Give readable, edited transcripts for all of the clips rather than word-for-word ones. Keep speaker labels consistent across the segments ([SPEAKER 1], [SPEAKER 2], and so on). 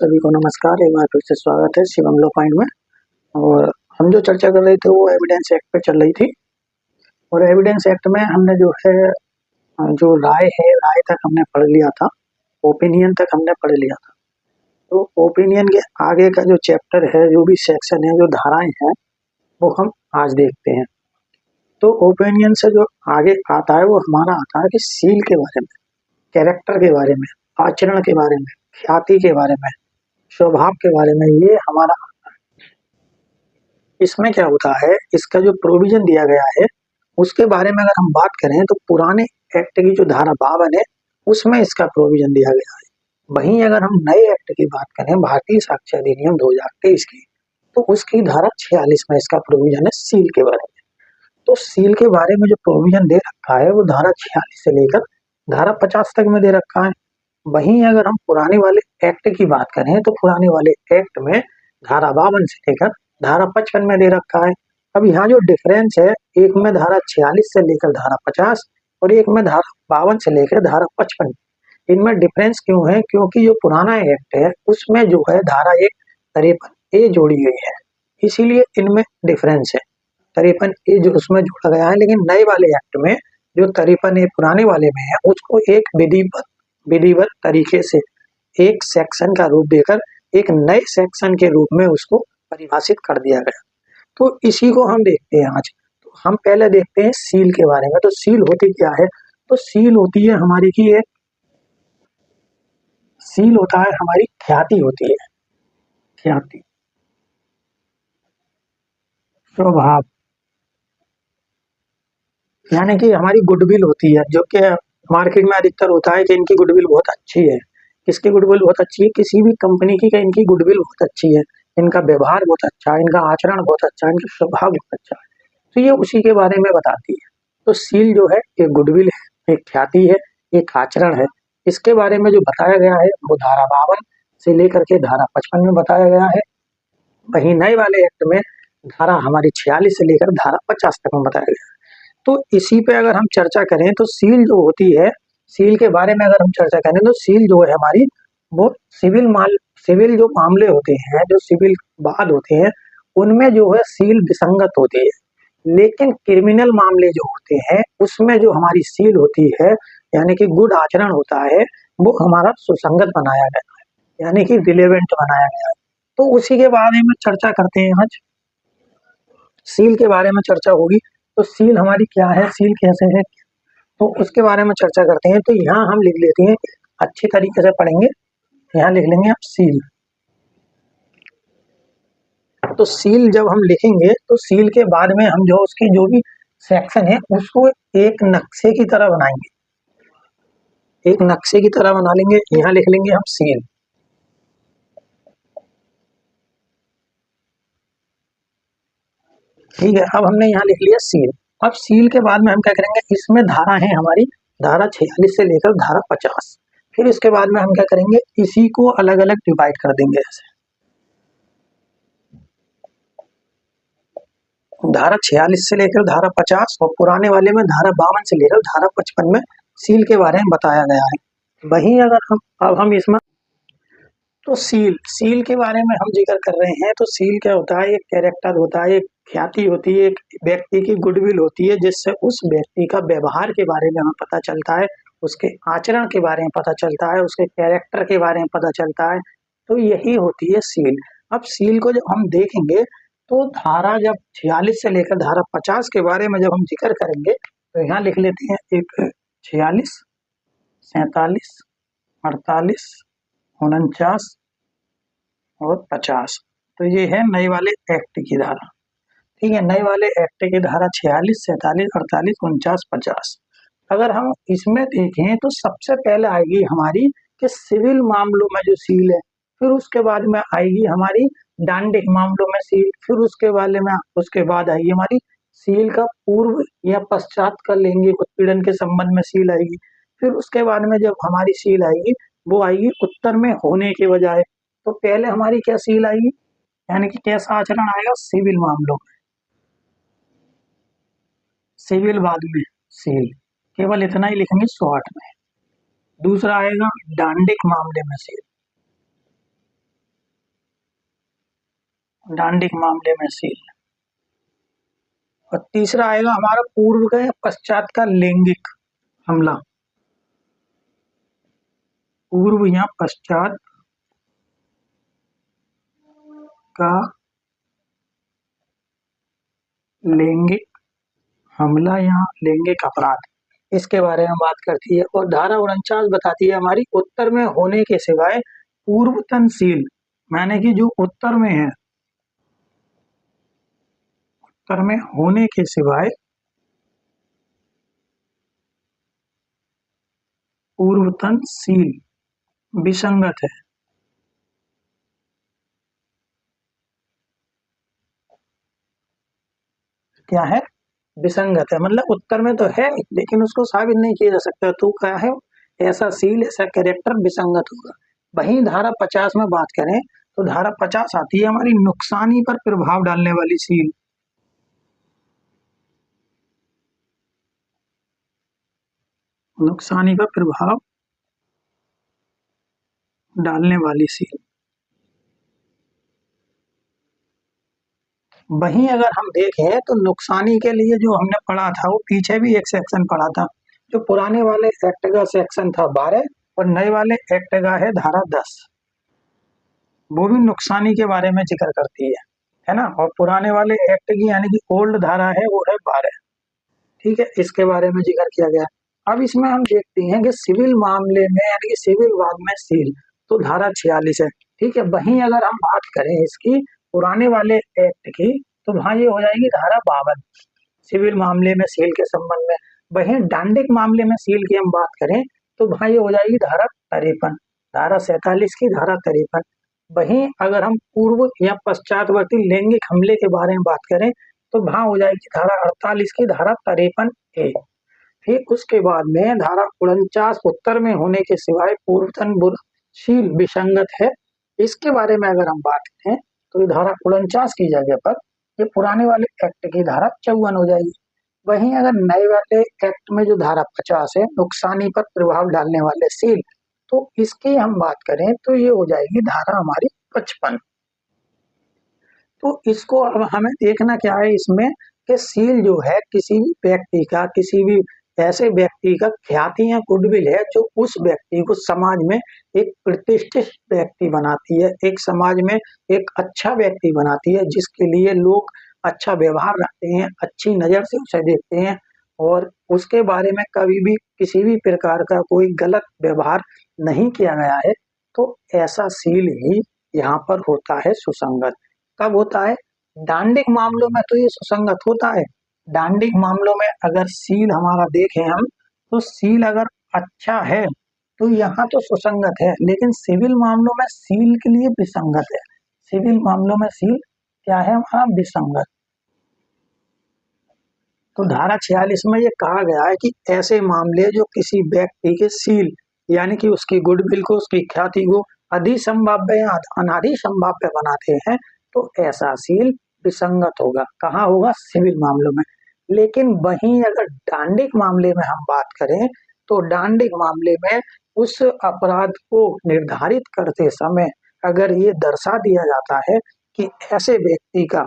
[SPEAKER 1] सभी को नमस्कार। एक बार फिर से स्वागत है शिवम लॉ पॉइंट में। और हम जो चर्चा कर रहे थे वो एविडेंस एक्ट पे चल रही थी। और एविडेंस एक्ट में हमने जो है जो राय तक हमने पढ़ लिया था, ओपिनियन तक हमने पढ़ लिया था। तो ओपिनियन के आगे का जो चैप्टर है, जो भी सेक्शन है, जो धाराएं हैं, वो हम आज देखते हैं। तो ओपिनियन से जो आगे आता है वो हमारा आता है कि सील के बारे में, कैरेक्टर के बारे में, आचरण के बारे में, ख्याति के बारे में, स्वभाव के बारे में। ये हमारा इसमें क्या होता है, इसका जो प्रोविजन दिया गया है उसके बारे में अगर हम बात करें तो पुराने एक्ट की जो धारा 52 है उसमें इसका प्रोविजन दिया गया है। वहीं अगर हम नए एक्ट की बात करें, भारतीय साक्ष्य अधिनियम 2023 की, तो उसकी धारा 46 में इसका प्रोविजन है सील के बारे में। तो सील के बारे में जो प्रोविजन दे रखा है वो धारा 46 से लेकर धारा 50 तक में दे रखा है। वहीं अगर हम पुराने वाले एक्ट की बात करें तो पुराने वाले एक्ट में धारा 52 से लेकर धारा 55 में दे रखा है। अब यहाँ जो डिफरेंस है, एक में धारा 46 से लेकर धारा 50 और एक में धारा 52 से लेकर धारा 55। इनमें डिफरेंस क्यों है? क्योंकि जो पुराना एक्ट है उसमें जो है धारा 53A जोड़ी गई है, इसीलिए इनमें डिफरेंस है। 53A जो उसमें जोड़ा गया है, लेकिन नए वाले एक्ट में जो 53A पुराने वाले में है उसको एक विधिवत तरीके से एक सेक्शन का रूप देकर एक नए सेक्शन के रूप में उसको परिभाषित कर दिया गया। तो इसी को हम देखते हैं आज। तो हम पहले देखते हैं सील के बारे में। तो सील होती क्या है? तो सील होती है हमारी की एक सील होता है हमारी ख्याति होती है, ख्याति, स्वभाव, यानी कि हमारी गुडविल होती है, जो कि मार्केट में अधिकतर होता है कि इनकी गुडविल बहुत अच्छी है। किसकी गुडविल बहुत अच्छी है? किसी भी कंपनी की इनकी गुडविल बहुत अच्छी है, इनका व्यवहार बहुत अच्छा है, इनका आचरण बहुत अच्छा है, इनका स्वभाव बहुत अच्छा है। तो ये उसी के बारे में बताती है। तो सील जो है एक गुडविल है, एक ख्याति है, एक आचरण है। इसके बारे में जो बताया गया है वो धारा 52 से लेकर के धारा 55 में बताया गया है। वहीं नए वाले एक्ट में धारा हमारी 46 से लेकर धारा 50 तक में बताया गया है। तो इसी पे अगर हम चर्चा करें तो सील जो होती है, सील के बारे में अगर हम चर्चा करें तो सील जो है हमारी वो सिविल जो मामले होते हैं, जो सिविल वाद होते हैं, उनमें जो है सील विसंगत होती है। लेकिन क्रिमिनल मामले जो होते हैं उसमें जो हमारी सील होती है, यानी कि गुड आचरण होता है, वो हमारा सुसंगत बनाया गया है, यानी कि रिलेवेंट बनाया गया है। तो उसी के बारे में चर्चा करते हैं आज। सील के बारे में चर्चा होगी। तो सील हमारी क्या है, सील कैसे है, तो उसके बारे में चर्चा करते हैं। तो यहाँ हम लिख लेते हैं, अच्छी तरीके से पढ़ेंगे। यहाँ लिख लेंगे आप सील। तो सील जब हम लिखेंगे तो सील के बाद में हम जो उसकी जो भी सेक्शन है उसको एक नक्शे की तरह बनाएंगे, एक नक्शे की तरह बना लेंगे। यहाँ लिख लेंगे हम सील। ठीक है, अब हमने यहाँ लिख लिया सील। अब सील के बाद में हम क्या करेंगे, इसमें धारा है हमारी धारा 46 से लेकर धारा 50। फिर इसके बाद में हम क्या करेंगे, इसी को अलग अलग डिवाइड कर देंगे। ऐसे धारा 46 से लेकर धारा 50 और पुराने वाले में धारा 52 से लेकर धारा 55 में सील के बारे में बताया गया है। वहीं अगर हम इसमें तो सील के बारे में हम जिक्र कर रहे हैं। तो सील क्या होता है? एक कैरेक्टर होता है, एक ख्याति होती है, एक व्यक्ति की गुडविल होती है, जिससे उस व्यक्ति का व्यवहार के बारे में हमें पता चलता है, उसके आचरण के बारे में पता चलता है, उसके कैरेक्टर के बारे में पता चलता है। तो यही होती है सील। अब सील को जब हम देखेंगे तो धारा जब 46 से लेकर धारा 50 के बारे में जब हम जिक्र करेंगे तो यहाँ लिख लेते हैं एक 46, 47, 48, 49 और 50। तो ये है नए वाले एक्ट की धारा। ठीक है, नए वाले एक्ट की धारा 46, 47, 48, 49, 50। अगर हम इसमें देखें तो सबसे पहले आएगी हमारी कि सिविल मामलों में जो सील है, फिर उसके बाद में आएगी हमारी डांडिक मामलों में सील, फिर उसके बाद आएगी हमारी सील का पूर्व या पश्चात का लैंगिक उत्पीड़न के संबंध में सील आएगी। फिर उसके बाद में जब हमारी सील आएगी वो आएगी उत्तर में होने के बजाय। तो पहले हमारी क्या सील आएगी, यानी कि कैसा आचरण आएगा सिविल मामलों में, सिविल वाद में सील, केवल इतना ही लिखेंगे शॉर्ट में। दूसरा आएगा डांडिक मामले में सील, डांडिक मामले में सील। और तीसरा आएगा हमारा पूर्व का या पश्चात का लैंगिक हमला। पूर्व या पश्चात का लैंगिक हमला या लैंगिक अपराध, इसके बारे में बात करती है। और धारा 49 बताती है हमारी उत्तर में होने के सिवाय पूर्वतनशील, माने कि जो उत्तर में है, उत्तर में होने के सिवाय पूर्वतनशील विसंगत है। क्या है? विसंगत है, मतलब उत्तर में तो है लेकिन उसको साबित नहीं किया जा सकता, तो क्या है? ऐसा सील, ऐसा कैरेक्टर विसंगत होगा। वहीं धारा 50 में बात करें तो धारा 50 आती है हमारी नुकसानी पर प्रभाव डालने वाली सील। नुकसानी पर प्रभाव डालने वाली सील। वहीं अगर हम देखें तो नुकसानी के लिए जो हमने पढ़ा था वो पीछे भी एक सेक्शन पढ़ा था, जो पुराने वाले एक्ट का सेक्शन था 12 और नए वाले एक्ट का है धारा 10, वो भी नुकसानी के बारे में जिक्र करती है ना। और पुराने वाले एक्ट की यानी कि ओल्ड धारा है वो है 12, ठीक है, इसके बारे में जिक्र किया गया। अब इसमें हम देखते हैं कि सिविल मामले में यानी कि सिविल वाद में सील तो धारा 46 है, ठीक है। वहीं अगर हम बात करें इसकी पुराने वाले एक्ट की तो वहां ये हो जाएगी धारा 52 सिविल मामले में सील के संबंध में। वहीं डांडिक मामले में सील की हम बात करें तो वहां ये हो जाएगी धारा 53, धारा 47 की धारा 53। वहीं अगर हम पूर्व या पश्चातवर्ती लैंगिक हमले के बारे में बात करें तो वहां हो जाएगी धारा 48 की धारा 53A। फिर उसके बाद में धारा 49 उत्तर में होने के सिवाय पूर्वतनशील विसंगत है, इसके बारे में अगर हम बात करें तो ये धारा 49 की जगह पर ये पुराने वाले एक्ट की धारा 54 हो जाएगी। वहीं अगर नए वाले एक्ट में जो धारा 50 है नुकसानी पर प्रभाव डालने वाले सील, तो इसकी हम बात करें तो ये हो जाएगी धारा हमारी 55। तो इसको अब हमें देखना क्या है इसमें कि सील जो है किसी भी व्यक्ति का, किसी भी ऐसे व्यक्ति का ख्याति या गुडविल है जो उस व्यक्ति को समाज में एक प्रतिष्ठित व्यक्ति बनाती है, एक समाज में एक अच्छा व्यक्ति बनाती है, जिसके लिए लोग अच्छा व्यवहार रखते हैं, अच्छी नजर से उसे देखते हैं और उसके बारे में कभी भी किसी भी प्रकार का कोई गलत व्यवहार नहीं किया गया है, तो ऐसा सील ही यहाँ पर होता है सुसंगत। कब होता है? डांडिक मामलों में तो ये सुसंगत होता है। डांडिक मामलों में अगर सील हमारा देखें हम तो सील अगर अच्छा है तो यहाँ तो सुसंगत है, लेकिन सिविल मामलों में सील के लिए विसंगत है। सिविल मामलों में सील क्या है हमारा? विसंगत। तो धारा 46 में ये कहा गया है कि ऐसे मामले जो किसी व्यक्ति के सील यानी कि उसकी गुडविल को, उसकी ख्याति को अधिसंभाव्य या अनाधि संभाव्य बनाते हैं, तो ऐसा सील विसंगत होगा। कहाँ होगा? सिविल मामलों में। लेकिन वहीं अगर डांडिक मामले में हम बात करें तो डांडिक मामले में उस अपराध को निर्धारित करते समय अगर ये दर्शा दिया जाता है कि ऐसे व्यक्ति का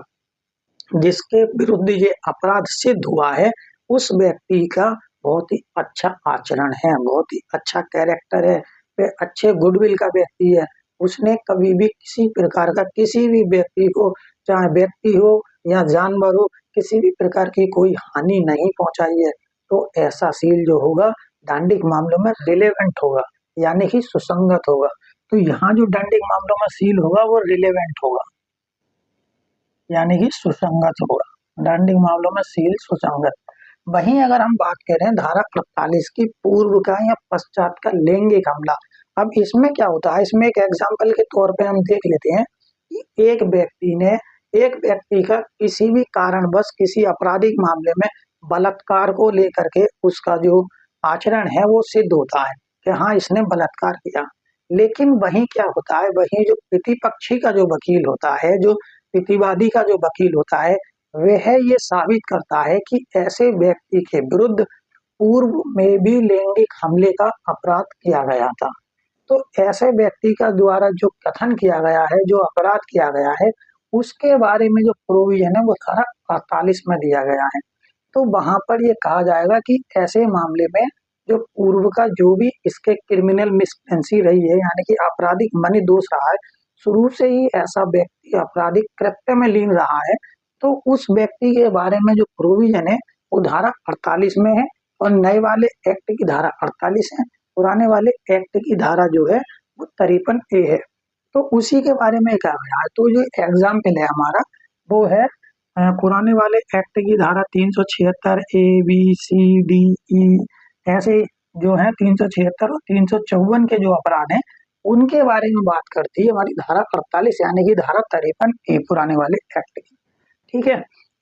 [SPEAKER 1] जिसके विरुद्ध ये अपराध सिद्ध हुआ है उस व्यक्ति का बहुत ही अच्छा आचरण है, बहुत ही अच्छा कैरेक्टर है, वह अच्छे गुडविल का व्यक्ति है, उसने कभी भी किसी प्रकार का किसी भी व्यक्ति को, चाहे व्यक्ति हो या जानवर हो, किसी भी प्रकार की कोई हानि नहीं पहुंचाई है, तो ऐसा सील जो होगा डांडिक मामलों में रिलेवेंट होगा यानी कि सुसंगत होगा। तो यहाँ जो डांडिक मामलों में सील होगा वो रिलेवेंट होगा यानी कि सुसंगत होगा। डांडिक मामलों में सील सुसंगत। वहीं अगर हम बात करें धारा 48 की पूर्व का या पश्चात का लैंगिक हमला, अब इसमें क्या होता है? इसमें एक एग्जाम्पल के तौर पे हम देख लेते हैं कि एक व्यक्ति का किसी भी कारणवश किसी आपराधिक मामले में बलात्कार को लेकर के उसका जो आचरण है वो सिद्ध होता है कि हाँ इसने बलात्कार किया। लेकिन वहीं क्या होता है, वहीं जो प्रतिपक्षी का जो वकील होता है, जो प्रतिवादी का जो वकील होता है, वह ये साबित करता है कि ऐसे व्यक्ति के विरुद्ध पूर्व में भी लैंगिक हमले का अपराध किया गया था। तो ऐसे व्यक्ति का द्वारा जो कथन किया गया है, जो अपराध किया गया है, उसके बारे में जो प्रोविजन है वो धारा 48 में दिया गया है। तो वहां पर ये कहा जाएगा कि ऐसे मामले में जो पूर्व का जो भी इसके क्रिमिनल मिसटेंसी रही है, यानी कि आपराधिक मनी दोष रहा है, शुरू से ही ऐसा व्यक्ति आपराधिक कृत्य में लीन रहा है, तो उस व्यक्ति के बारे में जो प्रोविजन है वो धारा 48 में है। और नए वाले एक्ट की धारा 48 है, पुराने वाले एक्ट की धारा जो है वो 53A है। तो उसी के बारे में क्या है, तो जो एग्जाम्पल है हमारा वो है पुराने वाले एक्ट की धारा 376A, B, C, D, E, ऐसे जो है 376 और 354 के जो अपराध हैं उनके बारे में बात करती है हमारी धारा 48, यानी कि धारा 53A पुराने वाले एक्ट की। ठीक है,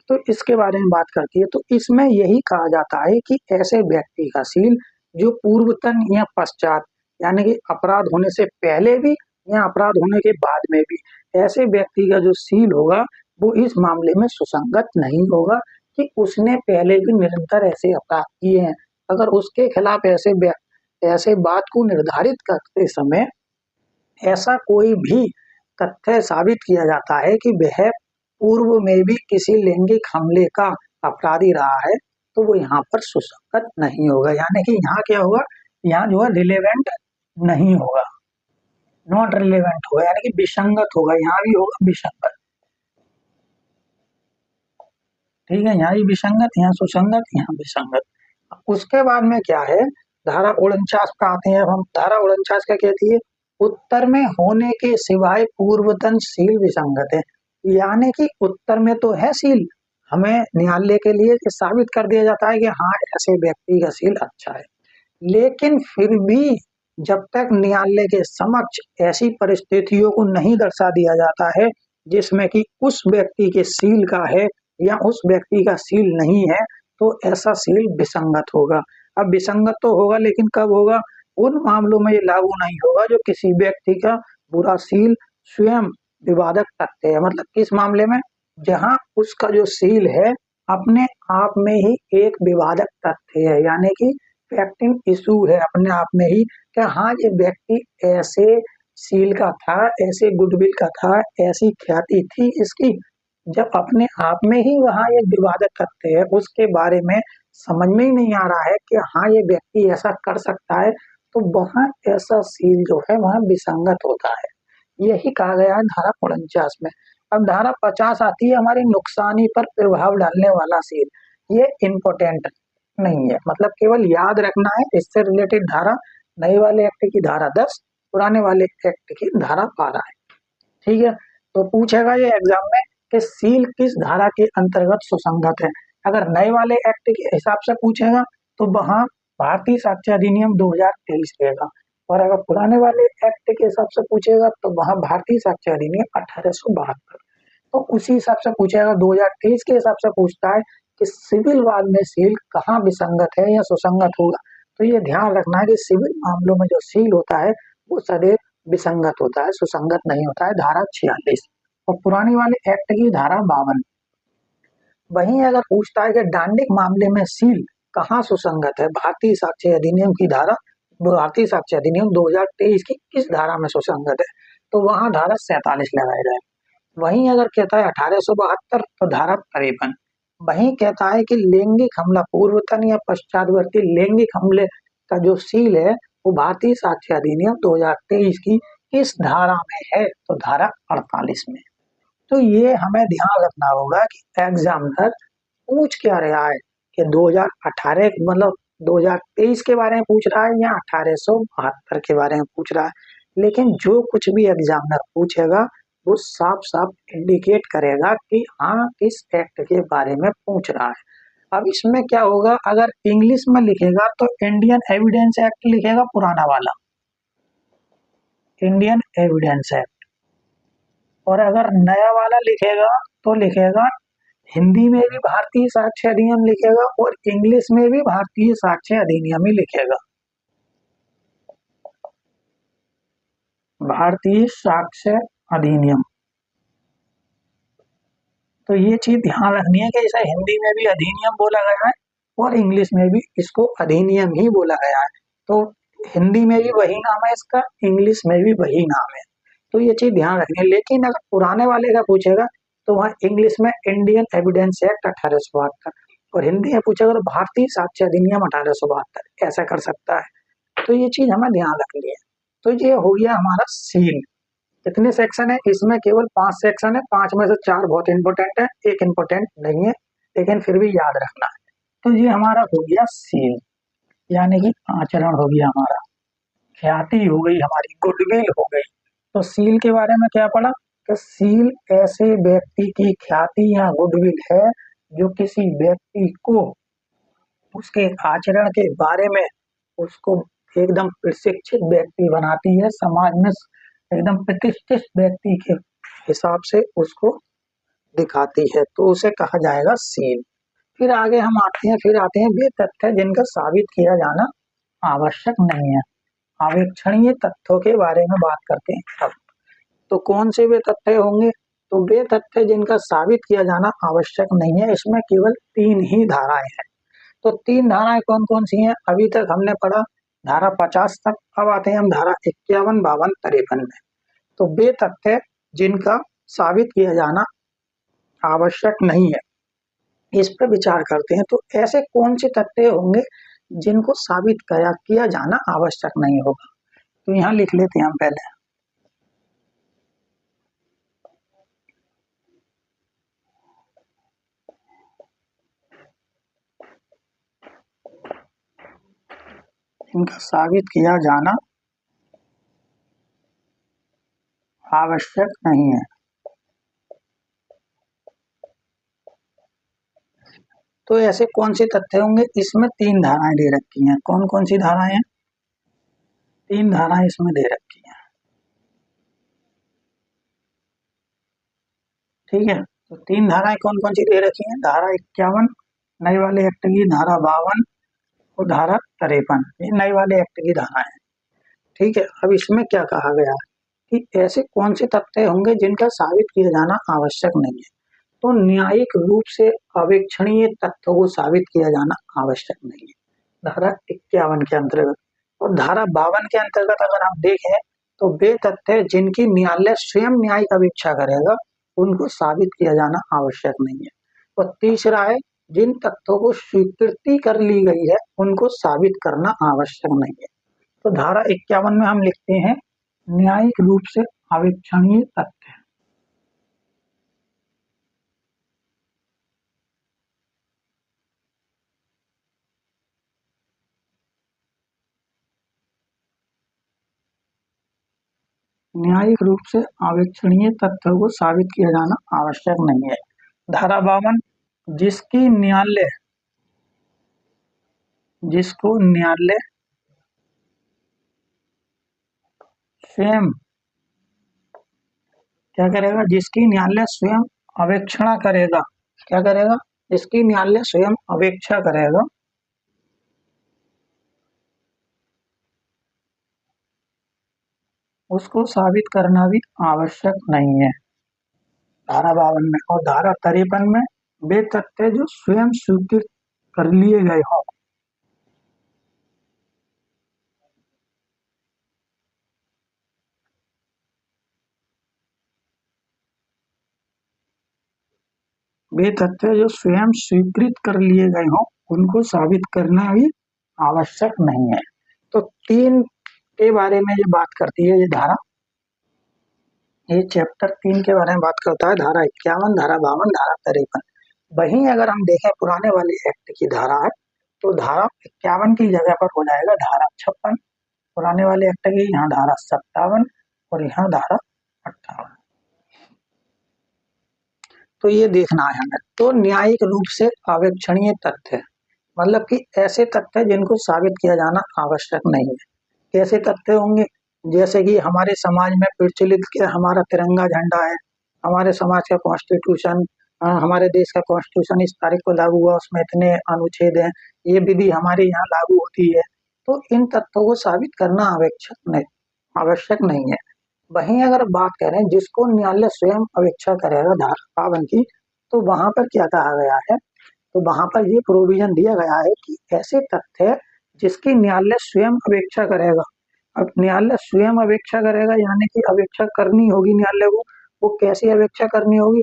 [SPEAKER 1] तो इसके बारे में बात करती है। तो इसमें यही कहा जाता है कि ऐसे व्यक्ति का सील जो पूर्वतन या पश्चात, यानी कि अपराध होने से पहले भी या अपराध होने के बाद में भी, ऐसे व्यक्ति का जो सील होगा वो इस मामले में सुसंगत नहीं होगा कि उसने पहले भी निरंतर ऐसे अपराध किए हैं। अगर उसके खिलाफ ऐसे बात को निर्धारित करते समय ऐसा कोई भी तथ्य साबित किया जाता है कि वह पूर्व में भी किसी लैंगिक हमले का अपराधी रहा है, तो वो यहाँ पर सुसंगत नहीं होगा। यानी कि यहाँ क्या होगा, यहाँ जो है रिलेवेंट नहीं होगा, नॉट रिलेवेंट होगा, यानी कि विसंगत होगा। यहाँ भी होगा विसंगत, ठीक है, यहाँ भी विसंगत, यहाँ सुसंगत, यहाँ विसंगत। उसके बाद में क्या है, धारा 49 पर आते हैं हम। धारा 49 क्या कहती है, उत्तर में होने के सिवाय पूर्वतन सील विसंगत है। यानी कि उत्तर में तो है सील, हमें न्यायालय के लिए साबित कर दिया जाता है कि हाँ ऐसे व्यक्ति का सील अच्छा है, लेकिन फिर भी जब तक न्यायालय के समक्ष ऐसी परिस्थितियों को नहीं दर्शा दिया जाता है जिसमें कि उस व्यक्ति के सील का है या उस व्यक्ति का सील नहीं है, तो ऐसा सील विसंगत होगा। अब विसंगत तो होगा, लेकिन कब होगा, उन मामलों में ये लागू नहीं होगा जो किसी व्यक्ति का बुरा सील स्वयं विवादक तथ्य है। मतलब किस मामले में, जहां उसका जो सील है अपने आप में ही एक विवादक तथ्य है, यानी कि फैक्टिंग इशू है अपने आप में ही, कि हाँ ये व्यक्ति ऐसे सील का था, ऐसे गुडविल का था, ऐसी ख्याति थी इसकी, जब अपने आप में ही वहाँ ये विवादक तथ्य है, उसके बारे में समझ में ही नहीं आ रहा है कि हाँ ये व्यक्ति ऐसा कर सकता है, तो वहाँ ऐसा सील जो है वहाँ विसंगत होता है। यही कहा गया है धारा 49 में। अब धारा 50 आती है हमारी नुकसानी पर प्रभाव डालने वाला सील। ये इम्पोर्टेंट नहीं है, मतलब केवल याद रखना है। इससे रिलेटेड धारा नए वाले एक्ट की धारा 10, पुराने वाले एक्ट की धारा 12 है। ठीक है, तो पूछेगा ये एग्जाम में कि सील किस धारा के अंतर्गत सुसंगत है। अगर नए वाले एक्ट के हिसाब से पूछेगा तो वहां भारतीय साक्ष्य अधिनियम 2023 रहेगा, और अगर पुराने वाले एक्ट के हिसाब से पूछेगा तो वहां भारतीय साक्ष्य अधिनियम 1872। तो उसी हिसाब से पूछेगा, 2023 के हिसाब से पूछता है कि सिविल वाद में सील कहाँ विसंगत है या सुसंगत होगा। तो ये ध्यान रखना है कि सिविल मामलों में जो सील होता है वो सदैव विसंगत होता है, सुसंगत नहीं होता है, धारा 46। और पुरानी वाले एक्ट की धारा 52। वहीं अगर पूछता है कि डांडिक मामले में सील कहाँ सुसंगत है, भारतीय साक्ष्य अधिनियम की धारा, भारतीय साक्ष्य अधिनियम 2023 की किस धारा में सुसंगत है, तो वहां धारा 47 लगाया जाए। वहीं अगर कहता है 1872 तो धारा 53। वहीं कहता है कि लैंगिक हमला पूर्वतन या पश्चातवर्ती लैंगिक हमले का जो सील है वो भारतीय साक्ष्य अधिनियम 2023 की किस धारा में है, तो धारा 48 में। तो ये हमें ध्यान रखना होगा कि एग्जामिनर पूछ क्या रहा है, कि 2018 मतलब 2023 के बारे में पूछ रहा है या 1872 के बारे में पूछ रहा है। लेकिन जो कुछ भी एग्जामिनर पूछेगा वो साफ साफ इंडिकेट करेगा कि हाँ किस एक्ट के बारे में पूछ रहा है। अब इसमें क्या होगा, अगर इंग्लिश में लिखेगा तो इंडियन एविडेंस एक्ट लिखेगा पुराना वाला, इंडियन एविडेंस एक्ट, और अगर नया वाला लिखेगा तो लिखेगा हिंदी में भी भारतीय साक्ष्य अधिनियम लिखेगा और इंग्लिश में भी भारतीय साक्ष्य अधिनियम ही लिखेगा, भारतीय साक्ष्य अधिनियम। तो ये चीज ध्यान रखनी है कि इसे हिंदी में भी अधिनियम बोला गया है और इंग्लिश में भी इसको अधिनियम ही बोला गया है। तो हिंदी में भी वही नाम है इसका, इंग्लिश में भी वही नाम है, तो ये चीज ध्यान रखनी है। लेकिन अगर पुराने वाले का पूछेगा तो वहाँ इंग्लिश में इंडियन एविडेंस एक्ट 1872, और हिंदी में पूछा अगर भारतीय साक्ष्य अधिनियम 1872, ऐसा कर सकता है। तो ये चीज हमें ध्यान रखनी है। तो ये हो गया हमारा सील। कितने सेक्शन है इसमें? केवल 5 सेक्शन है, 5 में से 4 बहुत इंपॉर्टेंट है, एक इंपॉर्टेंट नहीं है, लेकिन फिर भी याद रखना है। तो ये हमारा हो गया सील, यानी कि आचरण हो गया हमारा, ख्याति हो गई हमारी, गुडविल हो गई। तो सील के बारे में क्या पढ़ा कि सील ऐसे व्यक्ति की ख्याति या गुडविल है जो किसी व्यक्ति को उसके आचरण के बारे में उसको एकदम प्रशिक्षित व्यक्ति बनाती है, समाज में एकदम प्रतिष्ठित व्यक्ति के हिसाब से उसको दिखाती है, तो उसे कहा जाएगा सील। फिर आगे हम आते हैं वे तथ्य जिनका साबित किया जाना आवश्यक नहीं है। अवेक्षणीय तथ्यों के बारे में बात करते हैं अब। तो कौन से वे तथ्य होंगे? तो वे तथ्य जिनका साबित किया जाना आवश्यक नहीं है, इसमें केवल 3 ही धाराएं हैं। तो 3 धाराएं कौन कौन सी हैं? अभी तक हमने पढ़ा धारा 50 तक, अब आते हैं हम धारा 51, 52, 53 में। तो वे तथ्य जिनका साबित किया जाना आवश्यक नहीं है, इस पर विचार करते हैं। तो ऐसे कौन से तथ्य होंगे जिनको साबित किया जाना आवश्यक नहीं होगा? तो यहाँ लिख लेते हैं हम पहले। इनका साबित किया जाना आवश्यक नहीं है। तो ऐसे कौन से तथ्य होंगे? इसमें 3 धाराएं दे रखी हैं। कौन कौन सी धाराएं हैं? 3 धाराएं इसमें दे रखी हैं, ठीक है। तो 3 धाराएं कौन कौन सी दे रखी हैं? धारा 51 नए वाले एक्ट की, धारा 52 और धारा 53, ये नए वाले एक्ट की धाराएं हैं, ठीक है। अब इसमें क्या कहा गया है कि ऐसे कौन से तथ्य होंगे जिनका साबित किया जाना आवश्यक नहीं है? तो न्यायिक रूप से अवेक्षणीय तथ्यों को साबित किया जाना आवश्यक नहीं है, धारा 51 के अंतर्गत। और धारा 52 के अंतर्गत अगर हम देखें तो वे तथ्य जिनकी न्यायालय स्वयं न्यायिक अपेक्षा करेगा उनको साबित किया जाना आवश्यक नहीं है। और तीसरा है जिन तथ्यों को स्वीकृति कर ली गई है उनको साबित करना आवश्यक नहीं है। तो धारा 51 में हम लिखते हैं न्यायिक रूप से अवेक्षणीय तथ्य। न्यायिक रूप से अवेक्षणीय तथ्यों को साबित किया जाना आवश्यक नहीं है। धारा 52 जिसको न्यायालय स्वयं क्या करेगा? जिसकी न्यायालय स्वयं अवेक्षणा करेगा, क्या करेगा? जिसकी न्यायालय स्वयं अवेक्षा करेगा उसको साबित करना भी आवश्यक नहीं है, धारा 52 में। और धारा 53 में वे तथ्य जो स्वयं स्वीकृत कर लिए गए हों, वे तथ्य जो स्वयं स्वीकृत कर लिए गए हों उनको साबित करना भी आवश्यक नहीं है। तो 3 के बारे में ये बात करती है ये धारा, ये चैप्टर 3 के बारे में बात करता है, धारा 51, धारा 52, धारा 53। वहीं अगर हम देखें पुराने वाले एक्ट की धारा है तो धारा 51 की जगह पर हो जाएगा धारा 56, पुराने वाले एक्ट की यहाँ धारा 57 और यहाँ धारा 58। तो ये देखना है हमें। तो न्यायिक रूप से अवेक्षणीय तथ्य मतलब कि ऐसे तथ्य जिनको साबित किया जाना आवश्यक नहीं है। कैसे तथ्य होंगे? जैसे कि हमारे समाज में प्रचलित के हमारा तिरंगा झंडा है, हमारे समाज का कॉन्स्टिट्यूशन, हमारे देश का कॉन्स्टिट्यूशन इस तारीख को लागू हुआ, उसमें इतने अनुच्छेद हैं, ये विधि हमारे यहाँ लागू होती है। तो इन तथ्यों को साबित करना आवश्यक नहीं है। वहीं अगर बात करें जिसको न्यायालय स्वयं अपेक्षा करेगा धारा 52 की, तो वहां पर क्या कहा गया है? तो वहां पर ये प्रोविजन दिया गया है कि ऐसे तथ्य जिसकी न्यायालय स्वयं अपेक्षा करेगा। अब न्यायालय स्वयं अपेक्षा करेगा यानी कि अपेक्षा करनी होगी न्यायालय को, वो कैसी अपेक्षा करनी होगी?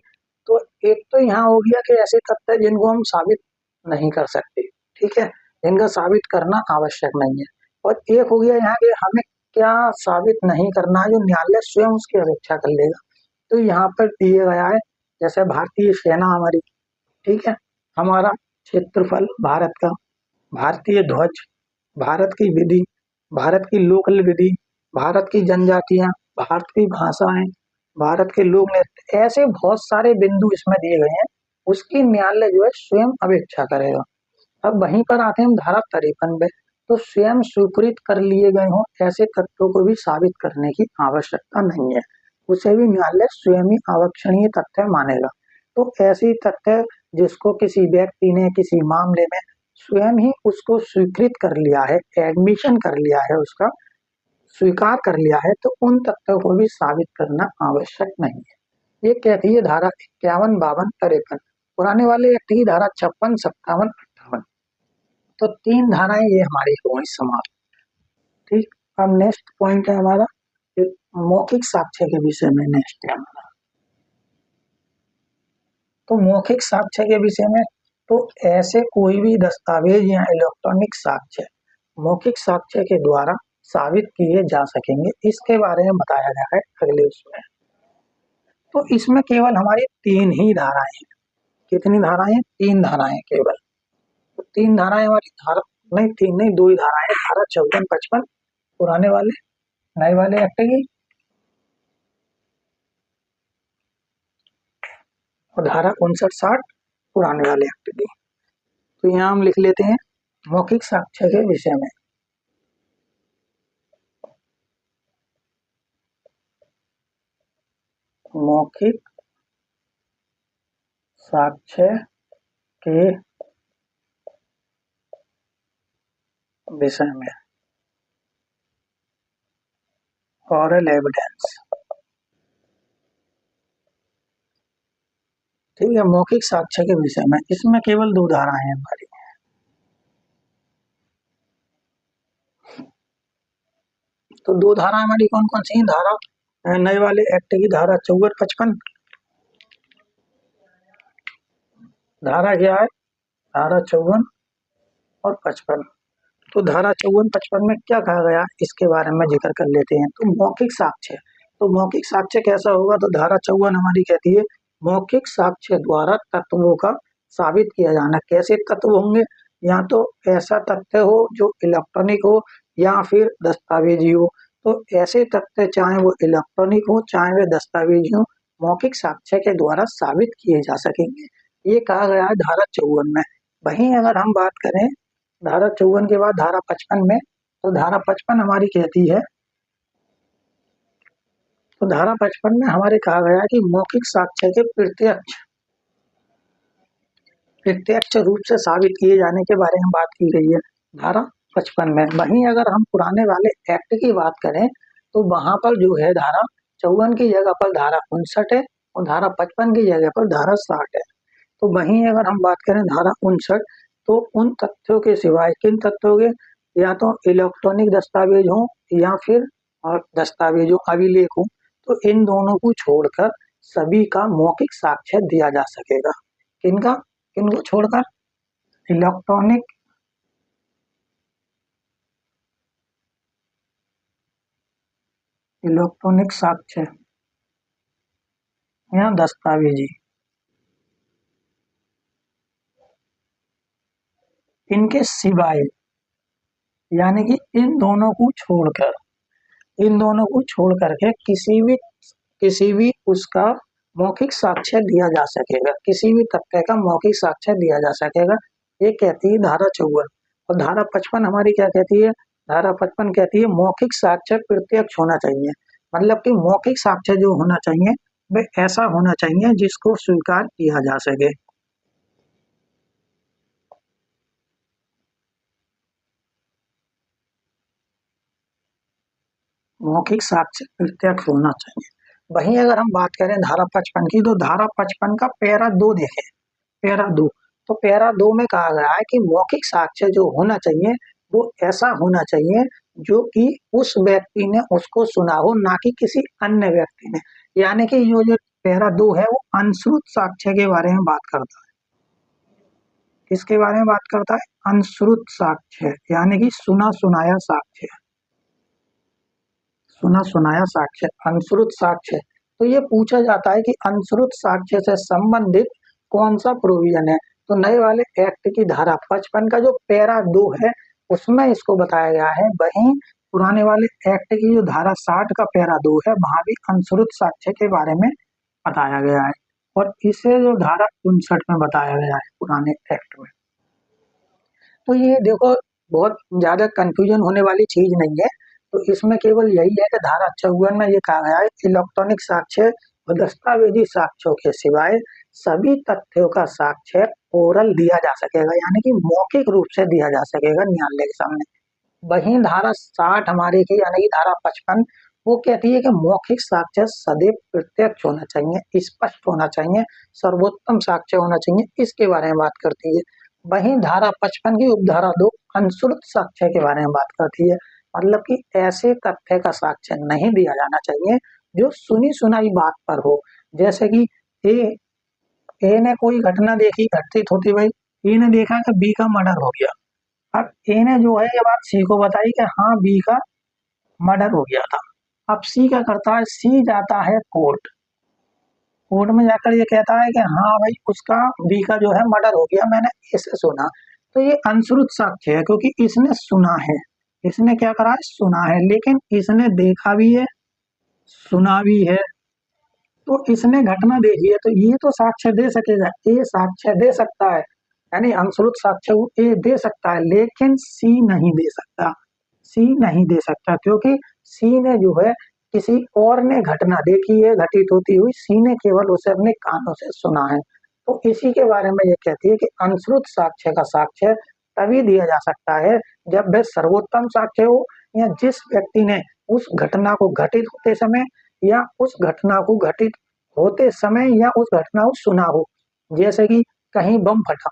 [SPEAKER 1] तो एक तो यहाँ हो गया कि ऐसे तथ्य जिनको हम साबित नहीं कर सकते, ठीक है, जिनका साबित करना आवश्यक नहीं है। और एक हो गया यहाँ के हमें क्या साबित नहीं करना है, जो न्यायालय स्वयं उसकी अपेक्षा कर लेगा। तो यहाँ पर दिया गया है जैसे भारतीय सेना हमारी, ठीक है, हमारा क्षेत्रफल भारत का, भारतीय ध्वज, भारत की विधि, भारत की लोकल विधि, भारत की जनजातियां, भारत की भाषाएं, भारत के लोक नृत्य, ऐसे बहुत सारे बिंदु इसमें दिए गए हैं, उसकी न्यायालय जो है स्वयं अपेक्षा करेगा। अब वहीं पर आते हैं हम धारा 53 पे, तो स्वयं स्वीकृत कर लिए गए हों ऐसे तथ्यों को भी साबित करने की आवश्यकता नहीं है, उसे भी न्यायालय स्वयं ही अवक्षणीय तथ्य मानेगा। तो ऐसी तथ्य जिसको किसी व्यक्ति ने किसी मामले में स्वयं ही उसको स्वीकृत कर लिया है, एडमिशन कर लिया है, उसका स्वीकार कर लिया है, तो उन तथ्यों को भी साबित करना आवश्यक नहीं है। ये कहती है धारा 51, 52, 53। पुराने वाले एक्ट की धारा 56, 57, 58। तो 3 धाराएं ये हमारी हो गई समाप्त। ठीक, अब नेक्स्ट पॉइंट है हमारा मौखिक साक्ष्य के विषय में। नेक्स्ट है हमारा तो मौखिक साक्ष्य के विषय में, तो ऐसे कोई भी दस्तावेज या इलेक्ट्रॉनिक साक्ष्य मौखिक साक्ष्य के द्वारा साबित किए जा सकेंगे, इसके बारे में बताया गया है अगले उसमें। तो इसमें केवल हमारी 3 ही धाराएं हैं। कितनी धाराएं? 3 धाराएं केवल। तो 3 धाराएं हमारी धारा नहीं, 3 नहीं, 2 ही धाराएं, धारा 54, 55 पुराने वाले, नए वाले एक्ट की, और धारा 59, 60 पुराने वाले एक्ट की। तो यहाँ हम लिख लेते हैं मौखिक साक्ष्य के विषय में। मौखिक साक्ष्य के विषय में, ऑरल एविडेंस, ठीक है, मौखिक साक्ष्य के विषय में इसमें केवल 2 धाराएं हैं हमारी। तो 2 धारा हमारी कौन कौन सी हैं? धारा नए वाले एक्ट की धारा 54, 55। धारा क्या है? धारा 54 और 55। तो धारा 54, 55 में क्या कहा गया इसके बारे में जिक्र कर लेते हैं। तो मौखिक साक्ष्य, तो मौखिक साक्ष्य कैसा होगा? तो धारा 54 हमारी कहती है मौखिक साक्ष्य द्वारा तत्वों का साबित किया जाना। कैसे तत्व होंगे? या तो ऐसा तथ्य हो जो इलेक्ट्रॉनिक हो या फिर दस्तावेजी हो। तो ऐसे तथ्य चाहे वो इलेक्ट्रॉनिक हो चाहे वे दस्तावेजी हो, मौखिक साक्ष्य के द्वारा साबित किए जा सकेंगे, ये कहा गया है धारा 54 में। वहीं अगर हम बात करें धारा 54 के बाद धारा 55 में, तो धारा 55 हमारी कहती है, तो धारा 55 में हमारे कहा गया है कि मौखिक साक्ष्य के प्रत्यक्ष रूप से साबित किए जाने के बारे में बात की गई है धारा 55 में। वहीं अगर हम पुराने वाले एक्ट की बात करें तो वहां पर जो है धारा 54 की जगह पर धारा 59 है और धारा 55 की जगह पर धारा 60 है। तो वहीं अगर हम बात करें धारा 59, तो उन तथ्यों के सिवाय, किन तथ्यों के? या तो इलेक्ट्रॉनिक दस्तावेज हो या फिर दस्तावेजों अभिलेख हो, तो इन दोनों को छोड़कर सभी का मौखिक साक्ष्य दिया जा सकेगा। किनका? किनको छोड़कर? इलेक्ट्रॉनिक साक्ष्य या दस्तावेजी, इनके सिवाय, यानी कि इन दोनों को छोड़ करके किसी भी उसका मौखिक साक्ष्य दिया जा सकेगा, किसी भी तथ्य का मौखिक साक्ष्य दिया जा सकेगा, ये कहती है धारा 54। और धारा 55 हमारी क्या कहती है? धारा 55 कहती है मौखिक साक्ष्य प्रत्यक्ष होना चाहिए। मतलब कि मौखिक साक्ष्य जो होना चाहिए वह ऐसा होना चाहिए जिसको स्वीकार किया जा सके। मौखिक साक्ष्य प्रत्यक्ष होना चाहिए। वहीं अगर हम बात करें धारा 55 की, तो धारा 55 का पैरा 2 देखें, पैरा 2, तो पैरा 2 में कहा गया है कि मौखिक साक्ष्य जो होना चाहिए वो ऐसा होना चाहिए जो कि उस व्यक्ति ने उसको सुना हो, ना कि किसी अन्य व्यक्ति ने। यानी कि पैरा 2 है वो अंशुरुत साक्ष्य के बारे में बात करता है। किसके बारे में बात करता है? अंशुरुत साक्ष्य, यानी कि सुना सुनाया साक्ष्य। सुना सुनाया साक्ष्य, अंशुरुत साक्ष्य। तो ये पूछा जाता है कि अंशुरुत साक्ष्य से संबंधित कौन सा प्रोविजन है? तो नए वाले एक्ट की धारा 55 का जो पैरा 2 है उसमें इसको बताया गया है। वहीं पुराने वाले एक्ट की जो धारा 60 का पैरा 2 है वहां भी अंशुरुत साक्ष्य के बारे में बताया गया है, और इसे जो धारा 59 में बताया गया है पुराने एक्ट में। तो ये देखो बहुत ज्यादा कंफ्यूजन होने वाली चीज नहीं है। तो इसमें केवल यही है कि धारा 54 में ये कहा गया है इलेक्ट्रॉनिक साक्ष्य और दस्तावेजी साक्ष्यों के सिवाय सभी तथ्यों का साक्ष्य ओरल दिया जा सकेगा, यानी कि मौखिक रूप से दिया जा सकेगा न्यायालय के सामने। वहीं धारा 60 हमारी की यानी कि धारा 55 वो कहती है कि मौखिक साक्ष्य सदैव प्रत्यक्ष होना चाहिए, स्पष्ट होना चाहिए, सर्वोत्तम साक्ष्य होना चाहिए, इसके बारे में बात करती है। वहीं धारा 55 की उपधारा 2 अंशुरुत साक्ष्य के बारे में बात करती है, मतलब कि ऐसे तथ्य का साक्ष्य नहीं दिया जाना चाहिए जो सुनी सुनाई बात पर हो। जैसे कि ए ने कोई घटना देखी, घटित होती हुई, ए ने देखा कि बी का मर्डर हो गया। अब ए ने जो है ये बात सी को बताई कि हाँ बी का मर्डर हो गया था। अब सी क्या करता है? सी जाता है कोर्ट। कोर्ट में जाकर ये कहता है कि हाँ भाई उसका बी का जो है मर्डर हो गया, मैंने इसे सुना। तो ये अंशुरुत साक्ष्य है क्योंकि इसने सुना है। इसने क्या करा है? सुना है, लेकिन इसने देखा भी है, सुना भी है। तो इसने घटना देखी है तो ये तो साक्ष्य दे सकेगा, ए साक्ष्य दे सकता है, यानी अंशुरुत साक्ष्य ए दे सकता है, लेकिन सी नहीं दे सकता। सी नहीं दे सकता क्योंकि सी ने जो है किसी और ने घटना देखी है घटित होती हुई, सी ने केवल उसे अपने कानों से सुना है। तो इसी के बारे में ये कहती है कि अंशुरुत साक्ष्य का साक्ष्य तभी दिया जा सकता है जब वह सर्वोत्तम साक्ष्य हो, या जिस व्यक्ति ने उस घटना को घटित होते समय या उस घटना को घटित होते समय या उस घटना को सुना हो। जैसे कि कहीं बम फटा,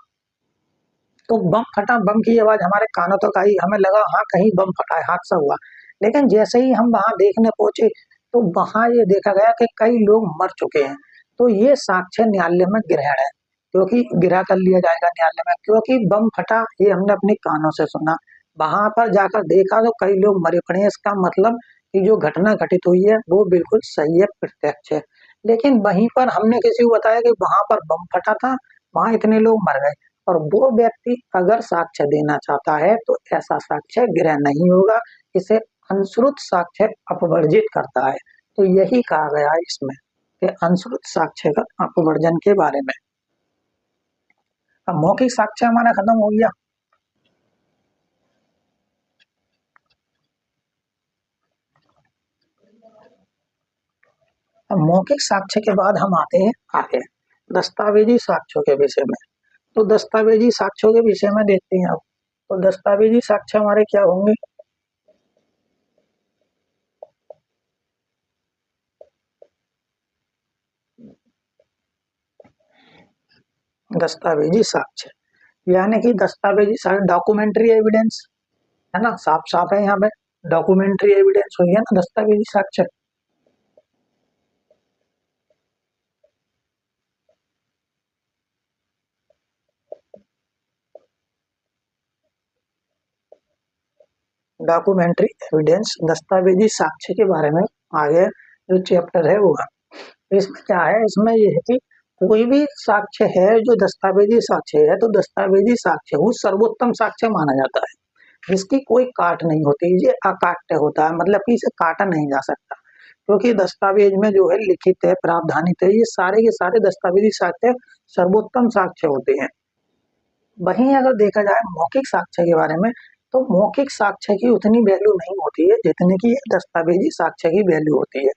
[SPEAKER 1] तो बम फटा, बम की आवाज हमारे कानों तक आई, हमें लगा हाँ कहीं बम फटा है, हादसा हुआ। लेकिन जैसे ही हम वहां देखने पहुंचे तो वहां ये देखा गया कि कई लोग मर चुके हैं। तो ये साक्ष्य न्यायालय में ग्रहण है, क्योंकि गिरा कर लिया जाएगा न्यायालय में, क्योंकि बम फटा ये हमने अपने कानों से सुना, वहां पर जाकर देखा तो कई लोग मरे पड़े हैं। इसका मतलब कि जो घटना घटित हुई है वो बिल्कुल सही है, प्रत्यक्ष है। लेकिन वहीं पर हमने किसी को बताया कि वहां पर बम फटा था, वहां इतने लोग मर गए, और वो व्यक्ति अगर साक्ष्य देना चाहता है तो ऐसा साक्ष्य ग्रहण नहीं होगा। इसे अंशुरुत साक्ष्य अपवर्जित करता है। तो यही कहा गया है इसमें कि अंशुरुत साक्ष्य का अपवर्जन के बारे में। अब मौखिक साक्ष्य हमारा खत्म हो गया। अब मौखिक साक्ष्य के बाद हम आते हैं आगे दस्तावेजी साक्ष्यों के विषय में। तो दस्तावेजी साक्ष्यों के विषय में देखते हैं अब। तो दस्तावेजी साक्ष्य हमारे क्या होंगे? दस्तावेजी साक्ष्य यानी कि दस्तावेजी साक्ष्य डॉक्यूमेंट्री एविडेंस है ना, साफ साफ है यहाँ पे, डॉक्यूमेंट्री एविडेंस हुई है ना दस्तावेजी साक्ष्य। डॉक्यूमेंट्री एविडेंस दस्तावेजी साक्ष्य के बारे में आगे जो चैप्टर है वो है। इसमें क्या है? इसमें ये है कि कोई भी साक्ष्य है जो दस्तावेजी साक्ष्य है तो दस्तावेजी साक्ष्य वो सर्वोत्तम साक्ष्य माना जाता है, जिसकी कोई काट नहीं होती, ये अकाट्य होता है, मतलब कि इसे काटा नहीं जा सकता, क्योंकि दस्तावेज में जो है लिखित है, प्रावधानित है, ये सारे के सारे दस्तावेजी साक्ष्य सर्वोत्तम साक्ष्य होते हैं। वहीं अगर देखा जाए मौखिक साक्ष्य के बारे में, तो मौखिक साक्ष्य की उतनी वैल्यू नहीं होती है जितने की दस्तावेजी साक्ष्य की वैल्यू होती है।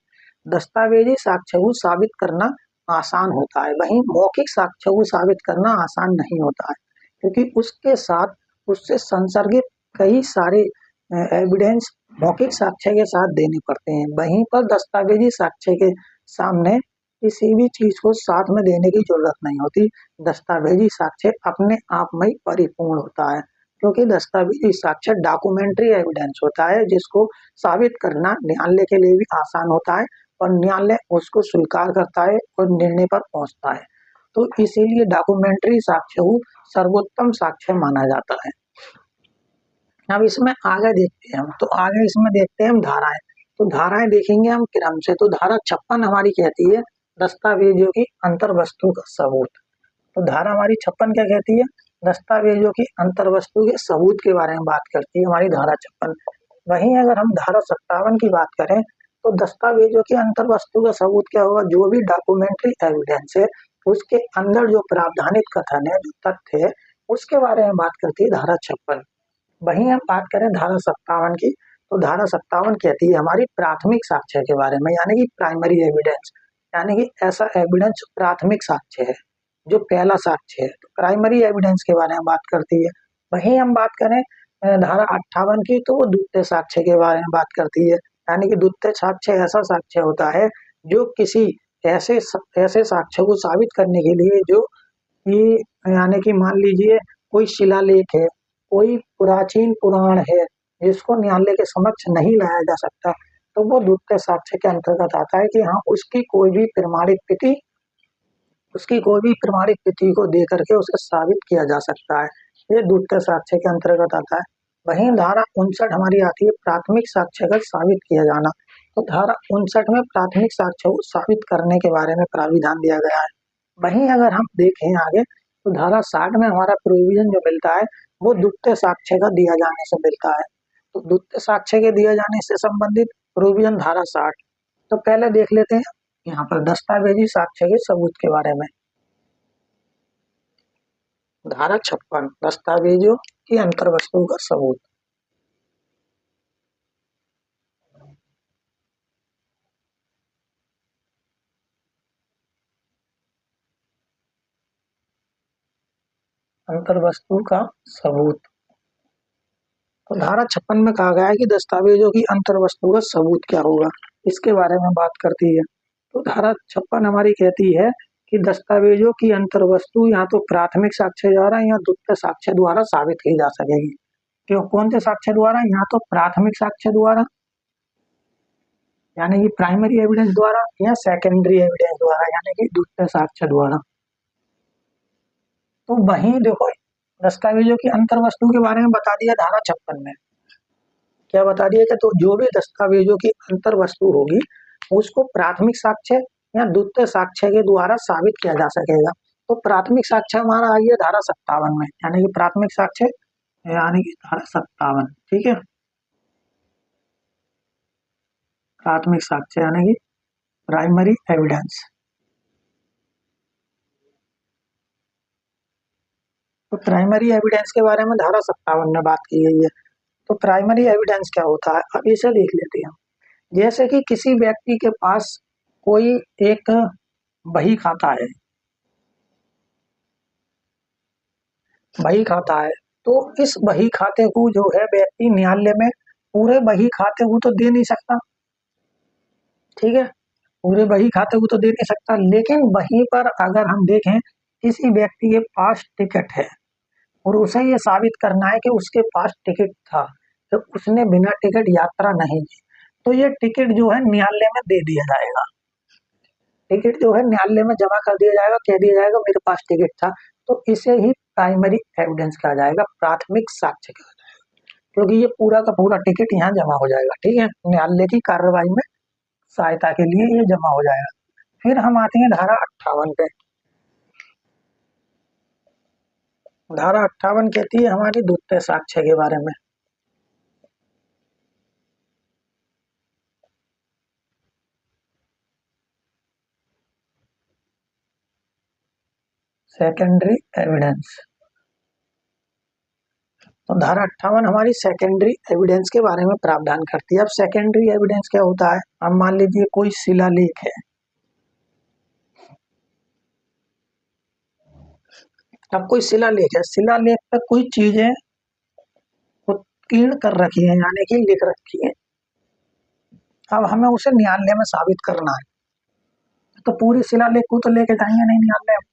[SPEAKER 1] दस्तावेजी साक्ष्य को साबित करना आसान होता है, वहीं मौखिक साक्ष्य को साबित करना आसान नहीं होता है, क्योंकि उसके साथ उससे संसर्गित कई सारे एविडेंस मौखिक साक्ष्य के साथ देने पड़ते हैं। वहीं पर दस्तावेजी साक्ष्य के सामने किसी भी चीज को साथ में देने की जरूरत नहीं होती। दस्तावेजी साक्ष्य अपने आप में ही परिपूर्ण होता है, क्योंकि दस्तावेजी साक्ष्य डॉक्यूमेंट्री एविडेंस होता है जिसको साबित करना न्यायालय के लिए भी आसान होता है और न्यायालय उसको स्वीकार करता है और निर्णय पर पहुंचता है। तो इसीलिए डॉक्यूमेंट्री साक्ष्य को सर्वोत्तम साक्ष्य माना जाता है। अब इसमें आगे देखते हैं हम, तो आगे इसमें देखते हैं हम धाराएं। तो धाराएं देखेंगे हम क्रम से। तो धारा 56 हमारी कहती है दस्तावेजों की अंतर्वस्तु का सबूत। तो धारा हमारी 56 क्या कहती है? दस्तावेजों की अंतर्वस्तु के सबूत के बारे में बात करती है हमारी धारा 56। वहीं अगर हम धारा 57 की बात करें तो दस्तावेजों की अंतर्वस्तु का सबूत क्या होगा? जो भी डॉक्यूमेंट्री एविडेंस है उसके अंदर जो प्रावधानिक कथन है, जो तथ्य है, उसके बारे में बात करती है धारा 56। वहीं हम बात करें धारा 57 की, तो धारा 57 कहती है हमारी प्राथमिक साक्ष्य के बारे में, यानी कि प्राइमरी एविडेंस, यानी कि ऐसा एविडेंस प्राथमिक साक्ष्य है, जो पहला साक्ष्य है। तो प्राइमरी एविडेंस के बारे में बात करती है। वहीं हम बात करें धारा 58 की, तो वो द्वितीय साक्ष्य के बारे में बात करती है, यानी कि द्वितीय साक्ष्य ऐसा साक्ष्य होता है जो किसी ऐसे साक्ष्य को साबित करने के लिए जो ये, यानी कि मान लीजिए कोई शिलालेख है, कोई प्राचीन पुराण है जिसको न्यायालय के समक्ष नहीं लाया जा सकता, तो वो द्वितीय साक्ष्य के अंतर्गत आता है कि हाँ उसकी कोई भी प्रमाणिक तिथि को दे करके उसे साबित किया जा सकता है। ये द्वितीय साक्ष्य के अंतर्गत आता है। वहीं धारा 59 हमारी आती है प्राथमिक साक्ष्य का साबित किया जाना। तो धारा 59 में प्राथमिक साक्ष्य को साबित करने के बारे में प्राविधान दिया गया है। वहीं अगर हम देखें आगे तो धारा 60 में हमारा प्रोविजन जो मिलता है वो द्वितीय साक्ष्य का दिया जाने से मिलता है। तो द्वितीय साक्ष्य के दिए जाने से संबंधित प्रोविजन धारा 60। तो पहले देख लेते हैं यहाँ पर दस्तावेजी साक्ष्य के सबूत के बारे में। धारा 56 दस्तावेजों की अंतर्वस्तु का सबूत। अंतर्वस्तु का सबूत। तो धारा 56 में कहा गया है कि दस्तावेजों की अंतर्वस्तु का सबूत क्या होगा, इसके बारे में बात करती है। तो धारा 56 हमारी कहती है कि दस्तावेजों की अंतर्वस्तु या तो प्राथमिक साक्ष्य द्वारा या द्वितीय साक्ष्य द्वारा साबित की जा सकेगी। क्यों? कौन से साक्ष्य द्वारा? या तो प्राथमिक साक्ष्य द्वारा, यानी कि प्राइमरी एविडेंस द्वारा, या सेकेंडरी एविडेंस द्वारा, यानी कि द्वितीय साक्ष्य द्वारा। तो वहीं देखो दस्तावेजों की अंतर्वस्तु के बारे में बता दिया धारा 56 में। क्या बता दिया कि तो जो भी दस्तावेजों की अंतर्वस्तु होगी उसको प्राथमिक साक्ष्य या द्वितीय साक्ष्य के द्वारा साबित किया जा सकेगा। तो प्राथमिक साक्ष्य हमारा आ गया धारा 57 में, यानी कि प्राथमिक साक्ष्य यानी कि धारा 57। ठीक है, प्राथमिक साक्ष्य यानी कि प्राइमरी एविडेंस। तो प्राइमरी एविडेंस के बारे में धारा 57 में बात की गई है। तो प्राइमरी एविडेंस क्या होता है, अब इसे देख लेते हैं। जैसे कि किसी व्यक्ति के पास कोई एक बही खाता है, तो इस बही खाते को जो है व्यक्ति न्यायालय में पूरे बही खाते को तो दे नहीं सकता। ठीक है, पूरे बही खाते को तो दे नहीं सकता, लेकिन वहीं पर अगर हम देखें किसी व्यक्ति के पास टिकट है और उसे ये साबित करना है कि उसके पास टिकट था, तो उसने बिना टिकट यात्रा नहीं की, तो ये टिकट जो है न्यायालय में दे दिया जाएगा। टिकट जो है न्यायालय में जमा कर दिया जाएगा, कह दिया जाएगा मेरे पास टिकट था। तो इसे ही प्राइमरी एविडेंस कहा जाएगा, प्राथमिक साक्ष्य कहा जाएगा, क्योंकि ये पूरा का पूरा टिकट यहाँ जमा हो जाएगा। ठीक है, न्यायालय की कार्रवाई में सहायता के लिए ये जमा हो जाएगा। फिर हम आते हैं धारा 58 पे। धारा 58 कहती है हमारी द्वितीय साक्ष्य के बारे में। Secondary evidence. तो धारा 58 हमारी सेकेंडरी एविडेंस के बारे में प्रावधान करती है। अब सेकेंडरी एविडेंस क्या होता है? अब मान लीजिए कोई शिलालेख है, अब कोई शिलालेख है, शिलालेख पर कोई चीजें उत्कीर्ण कर रखी है, यानी कि लिख रखी है। अब हमें उसे न्यायालय में साबित करना है, तो पूरी शिलालेख को तो लेके जाएंगे नहीं न्यायालय में,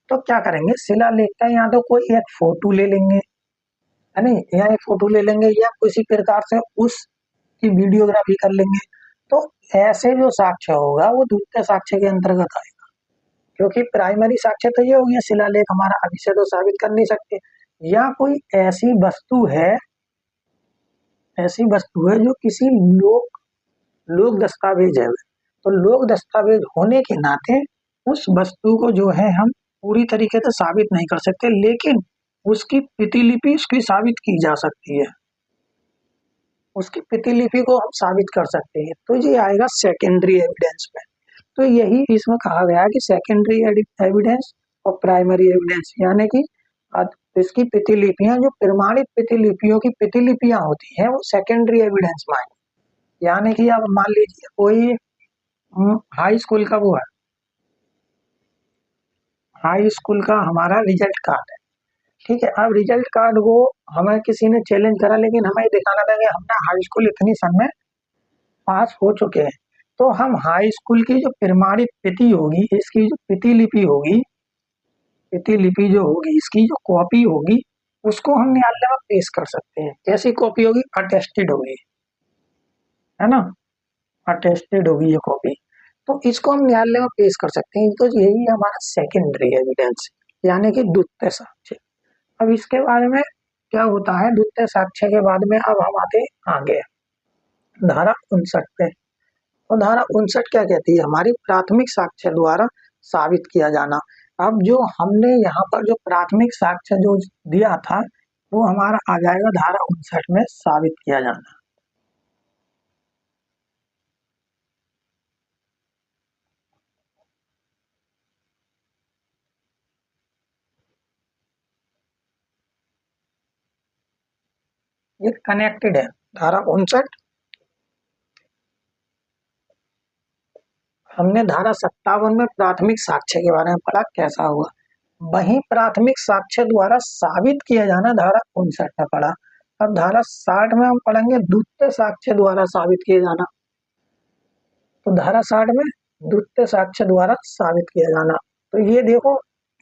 [SPEAKER 1] तो क्या करेंगे? शिलालेख का या तो कोई एक फोटो ले लेंगे, है नहीं, या एक फोटो ले लेंगे, या किसी प्रकार से उसकी वीडियोग्राफी कर लेंगे, तो ऐसे जो साक्ष्य होगा वो द्वितीय साक्ष्य के अंतर्गत आएगा, क्योंकि प्राइमरी साक्ष्य तो ये हो गया शिलालेख हमारा, अभी से तो साबित कर नहीं सकते, या कोई ऐसी वस्तु है जो किसी लोक दस्तावेज है, तो लोक दस्तावेज होने के नाते उस वस्तु को जो है हम पूरी तरीके से साबित नहीं कर सकते, लेकिन उसकी प्रतिलिपि उसकी साबित की जा सकती है, उसकी प्रतिलिपि को हम साबित कर सकते हैं, तो ये आएगा सेकेंडरी एविडेंस में। तो यही इसमें कहा गया है कि सेकेंडरी एविडेंस और प्राइमरी एविडेंस, यानी कि इसकी प्रतिलिपियां, जो प्रमाणित प्रतिलिपियों की प्रतिलिपियां होती हैं वो सेकेंडरी एविडेंस में आएंगी। यानी कि अब मान लीजिए कोई हाई स्कूल का वो है, हाई स्कूल का हमारा रिजल्ट कार्ड है, ठीक है। अब रिजल्ट कार्ड को हमें किसी ने चैलेंज करा, लेकिन हमें दिखाना था कि हमने हाई स्कूल इतनी सन में पास हो चुके हैं, तो हम हाई स्कूल की जो प्रमाणित प्रति होगी, इसकी जो प्रतिलिपि होगी, प्रतिलिपि जो होगी, इसकी जो कॉपी होगी, उसको हम न्यायालय में पेश कर सकते हैं। कैसी कॉपी होगी? अटेस्टेड होगी, है ना, अटेस्टेड होगी ये कॉपी, तो इसको हम न्यायालय में पेश कर सकते हैं। तो यही हमारा सेकेंडरी एविडेंस, यानी कि द्वितीय साक्ष्य। अब इसके बारे में क्या होता है, द्वितीय साक्ष्य के बाद में अब हम आते आगे धारा 59 पे। तो धारा 59 क्या कहती है? हमारी प्राथमिक साक्ष्य द्वारा साबित किया जाना। अब जो हमने यहाँ पर जो प्राथमिक साक्ष्य जो दिया था वो हमारा आ जाएगा धारा 59 में, साबित किया जाना। ये कनेक्टेड है धारा 59। हमने धारा 57 में प्राथमिक साक्ष्य के बारे में पढ़ा, कैसा हुआ। वही प्राथमिक साक्ष्य द्वारा साबित किया जाना धारा 59 में पढ़ा। अब धारा 60 में हम पढ़ेंगे द्वितीय साक्ष्य द्वारा साबित किया जाना। तो धारा 60 में द्वितीय साक्ष्य द्वारा साबित किया जाना, तो ये देखो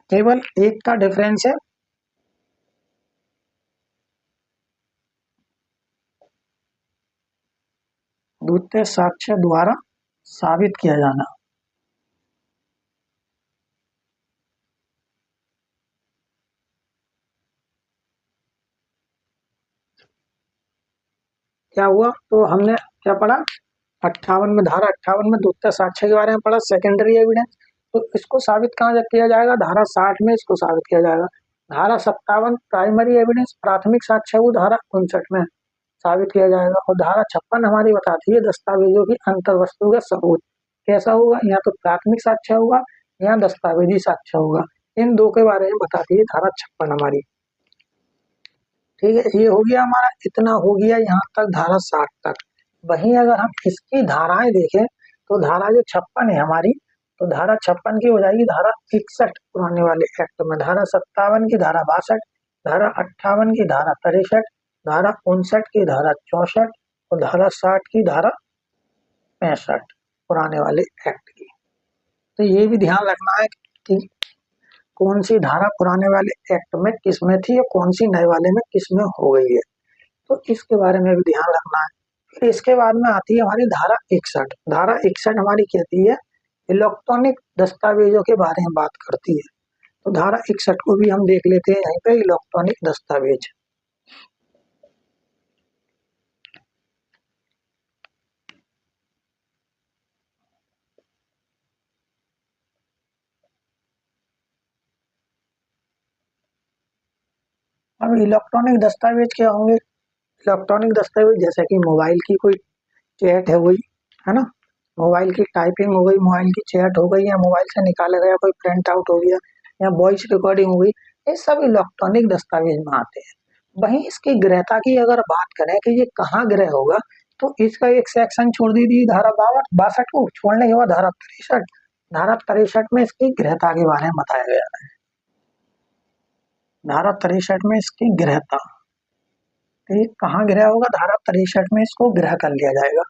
[SPEAKER 1] केवल एक का डिफरेंस है। द्वितीय साक्ष्य द्वारा साबित किया जाना, क्या हुआ? तो हमने क्या पढ़ा 58 में, धारा 58 में द्वितीय साक्ष्य के बारे में पढ़ा, सेकेंडरी एविडेंस। तो इसको साबित कहाँ किया जाएगा? धारा 60 में इसको साबित किया जाएगा। धारा 57 प्राइमरी एविडेंस, प्राथमिक साक्ष्य वो धारा 59 में साबित किया जाएगा। और धारा 56 हमारी बताती है दस्तावेजों की अंतर वस्तु का सबूत कैसा होगा, या तो प्राथमिक साक्ष्य होगा या दस्तावेजी साक्ष्य होगा, इन दो के बारे में बताती है धारा 56 हमारी। ठीक है, ये हो गया हमारा, इतना हो गया यहाँ तक धारा 60 तक। वहीं अगर हम इसकी धाराएं देखें तो धारा जो 56 है हमारी, तो धारा 56 की हो जाएगी धारा 61 पुराने वाले एक्ट में, धारा 57 की धारा 62, धारा 58 की धारा 63, धारा 59 की धारा 64 और धारा 60 की धारा 65 पुराने वाले एक्ट की। तो ये भी ध्यान रखना है कि कौन सी धारा पुराने वाले एक्ट में किसमें थी और कौन सी नए वाले में किसमें हो गई है, तो इसके बारे में भी ध्यान रखना है। फिर इसके बाद में आती है हमारी धारा 61। धारा 61 हमारी कहती है इलेक्ट्रॉनिक दस्तावेजों के बारे में बात करती है। तो धारा 61 को भी हम देख लेते हैं यहीं पे, इलेक्ट्रॉनिक दस्तावेज। अब इलेक्ट्रॉनिक दस्तावेज क्या होंगे? इलेक्ट्रॉनिक दस्तावेज जैसे कि मोबाइल की कोई चैट है हुई, है ना, मोबाइल की टाइपिंग हो गई, मोबाइल की चैट हो गई, या मोबाइल से निकाला गया कोई प्रिंट आउट हो गया, या वॉइस रिकॉर्डिंग हो गई, ये सब इलेक्ट्रॉनिक दस्तावेज में आते हैं। वहीं इसकी गृहता की अगर बात करें कि ये कहाँ गृह होगा, तो इसका एक सेक्शन छोड़ दी थी धारा 62 को, छोड़ने के बाद धारा 63, धारा 63 में इसकी गृहता के बारे में बताया गया है। धारा 63 में इसकी गृहता, कहाँ गृह होगा? धारा 63 में इसको गृह कर लिया जाएगा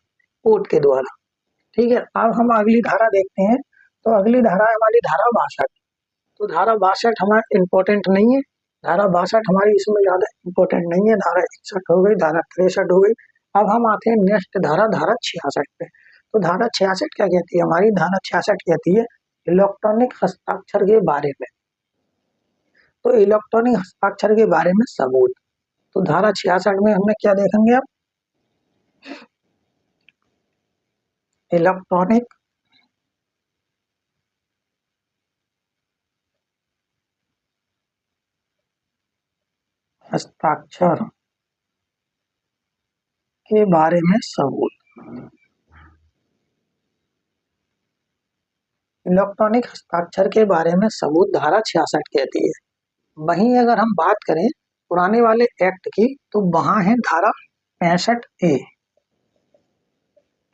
[SPEAKER 1] कोर्ट के द्वारा। ठीक है, अब हम अगली धारा देखते हैं। तो अगली धारा हमारी धारा 62। तो धारा 62 हमारा इम्पोर्टेंट नहीं है, धारा 62 हमारी इसमें ज्यादा इम्पोर्टेंट नहीं है। धारा 61 हो गई, धारा 63 हो गई। अब हम आते हैं नेक्स्ट धारा, धारा 66 पे। तो धारा 66 क्या कहती है हमारी, धारा 66 कहती है इलेक्ट्रॉनिक हस्ताक्षर के बारे में। तो इलेक्ट्रॉनिक हस्ताक्षर के बारे में सबूत, तो धारा 66 में हमें क्या देखेंगे अब, इलेक्ट्रॉनिक हस्ताक्षर के बारे में सबूत। इलेक्ट्रॉनिक हस्ताक्षर के बारे में सबूत धारा 66 कहती है। वहीं अगर हम बात करें पुराने वाले एक्ट की, तो वहां है धारा 65A।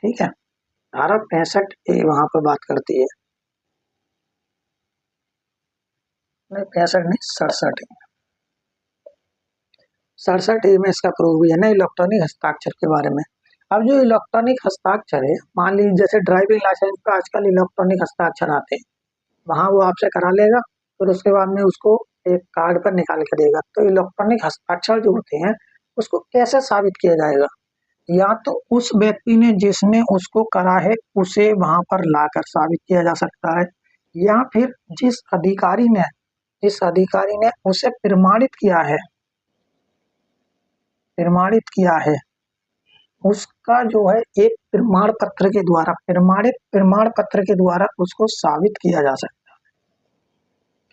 [SPEAKER 1] ठीक है, धारा 65A वहां पर बात करती है, नहीं 65 नहीं 67A में इसका प्रयोग भी है ना इलेक्ट्रॉनिक हस्ताक्षर के बारे में। अब जो इलेक्ट्रॉनिक हस्ताक्षर है, मान लीजिए जैसे ड्राइविंग लाइसेंस पे आजकल इलेक्ट्रॉनिक हस्ताक्षर आते हैं, वहां वो आपसे करा लेगा, फिर उसके बाद में उसको एक कार्ड पर निकाल के देगा। तो इलेक्ट्रॉनिक हस्ताक्षर जो होते हैं उसको कैसे साबित किया जाएगा, या तो उस व्यक्ति ने जिसने उसको करा है उसे वहां पर लाकर साबित किया जा सकता है, या फिर जिस अधिकारी ने उसे प्रमाणित किया है उसका जो है एक प्रमाणित प्रमाण पत्र के द्वारा उसको साबित किया जा सकता है।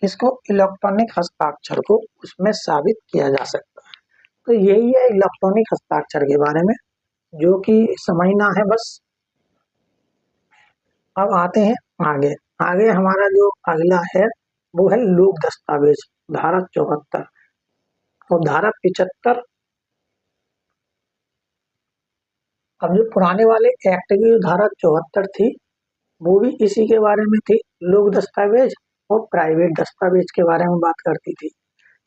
[SPEAKER 1] किसको, इलेक्ट्रॉनिक हस्ताक्षर को उसमें साबित किया जा सकता है। तो यही है इलेक्ट्रॉनिक हस्ताक्षर के बारे में, जो कि समझना है बस। अब आते हैं आगे। आगे हमारा जो अगला है वो है लोक दस्तावेज, धारा 74। और धारा 75, अब जो पुराने वाले एक्ट की जो धारा 74 थी वो भी इसी के बारे में थी, लोक दस्तावेज और प्राइवेट दस्तावेज के बारे में बात करती थी।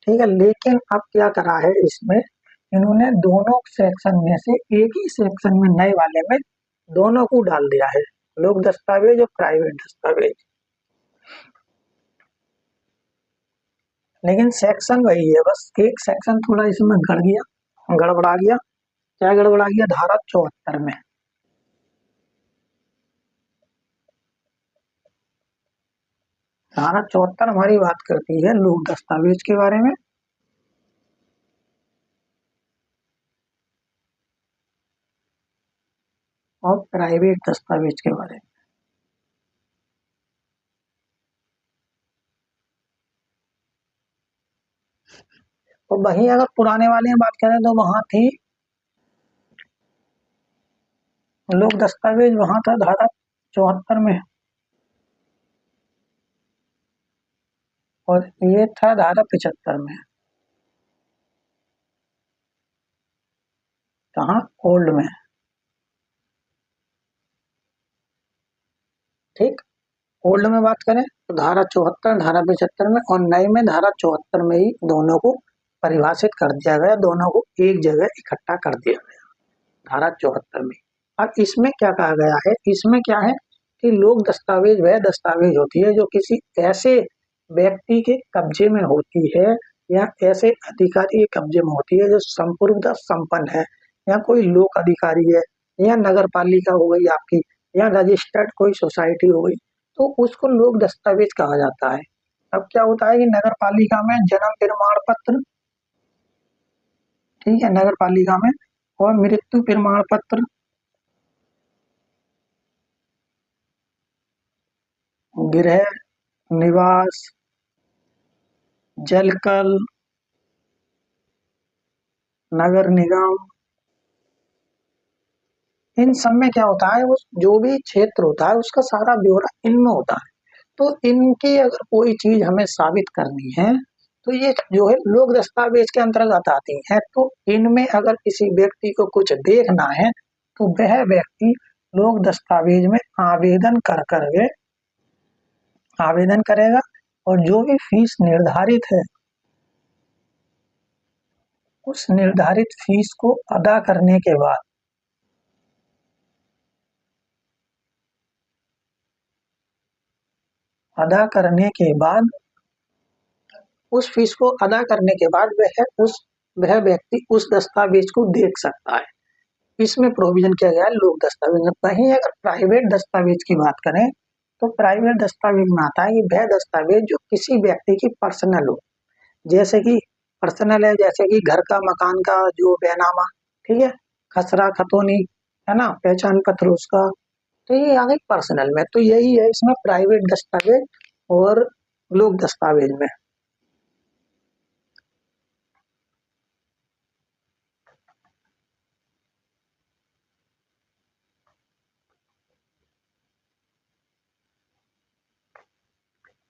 [SPEAKER 1] ठीक है, लेकिन अब क्या करा है इसमें, इन्होंने दोनों सेक्शन में से एक ही सेक्शन में नए वाले में दोनों को डाल दिया है, लोक दस्तावेज और प्राइवेट दस्तावेज। लेकिन सेक्शन वही है, बस एक सेक्शन थोड़ा इसमें गड़बड़ा गया। क्या गड़बड़ा गया, धारा 74 में। धारा 74 हमारी बात करती है लोक दस्तावेज के बारे में, और प्राइवेट दस्तावेज के बारे में। तो वही अगर पुराने वाले में बात करें तो वहां थी लोक दस्तावेज, वहां था धारा 74 में, और ये था धारा 75 में। कहाँ, ओल्ड में। ठीक, ओल्ड में बात करें तो धारा 74, धारा 75 में, और नए में धारा 74 में ही दोनों को परिभाषित कर दिया गया, दोनों को एक जगह इकट्ठा कर दिया गया धारा 74 में। अब इसमें क्या कहा गया है, इसमें क्या है कि लोक दस्तावेज वह दस्तावेज होती है जो किसी ऐसे व्यक्ति के कब्जे में होती है या ऐसे अधिकारी के कब्जे में होती है जो संपूर्णतः संपन्न है, या कोई लोक अधिकारी है, या नगर पालिका हो गई आपकी, या रजिस्टर्ड कोई सोसाइटी हो गई, तो उसको लोक दस्तावेज कहा जाता है। अब क्या होता है कि नगर पालिका में जन्म प्रमाण पत्र, ठीक है, नगर पालिका में, और मृत्यु प्रमाण पत्र, गृह निवास, जलकल, नगर निगम, इन सब में क्या होता है, उस जो भी क्षेत्र होता है उसका सारा ब्यौरा इनमें होता है। तो इनकी अगर कोई चीज हमें साबित करनी है तो ये जो है लोक दस्तावेज के अंतर्गत आती है। तो इनमें अगर किसी व्यक्ति को कुछ देखना है तो वह व्यक्ति लोक दस्तावेज में आवेदन करेगा, और जो भी फीस निर्धारित है उस निर्धारित फीस को अदा करने के बाद उस फीस को अदा करने के बाद वह व्यक्ति उस दस्तावेज को देख सकता है। इसमें प्रोविजन किया गया है लोक दस्तावेज में। वहीं अगर प्राइवेट दस्तावेज की बात करें तो प्राइवेट दस्तावेज में आता है कि वह दस्तावेज जो किसी व्यक्ति की पर्सनल हो, जैसे कि पर्सनल है, जैसे कि घर का, मकान का जो बैनामा, ठीक है, खसरा खतौनी, है ना, पहचान पत्र उसका, तो ये आ गई पर्सनल में। तो यही है इसमें प्राइवेट दस्तावेज और लोक दस्तावेज में।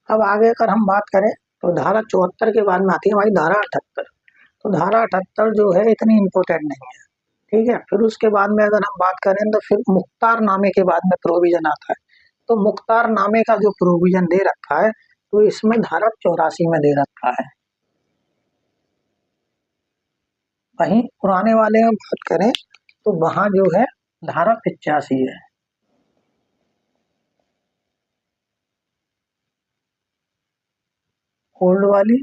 [SPEAKER 1] अब आगे अगर हम बात करें तो धारा 74 के बाद में आती है हमारी धारा 78। तो धारा 78 जो है इतनी इम्पोर्टेंट नहीं है, ठीक है। फिर उसके बाद में अगर हम बात करें तो फिर मुख्तार नामे के बाद में प्रोविजन आता है। तो मुख्तार नामे का जो प्रोविजन दे रखा है तो इसमें धारा 84 में दे रखा है। वहीं पुराने वाले में बात करें तो वहां जो है धारा 85 है। ओल्ड वाली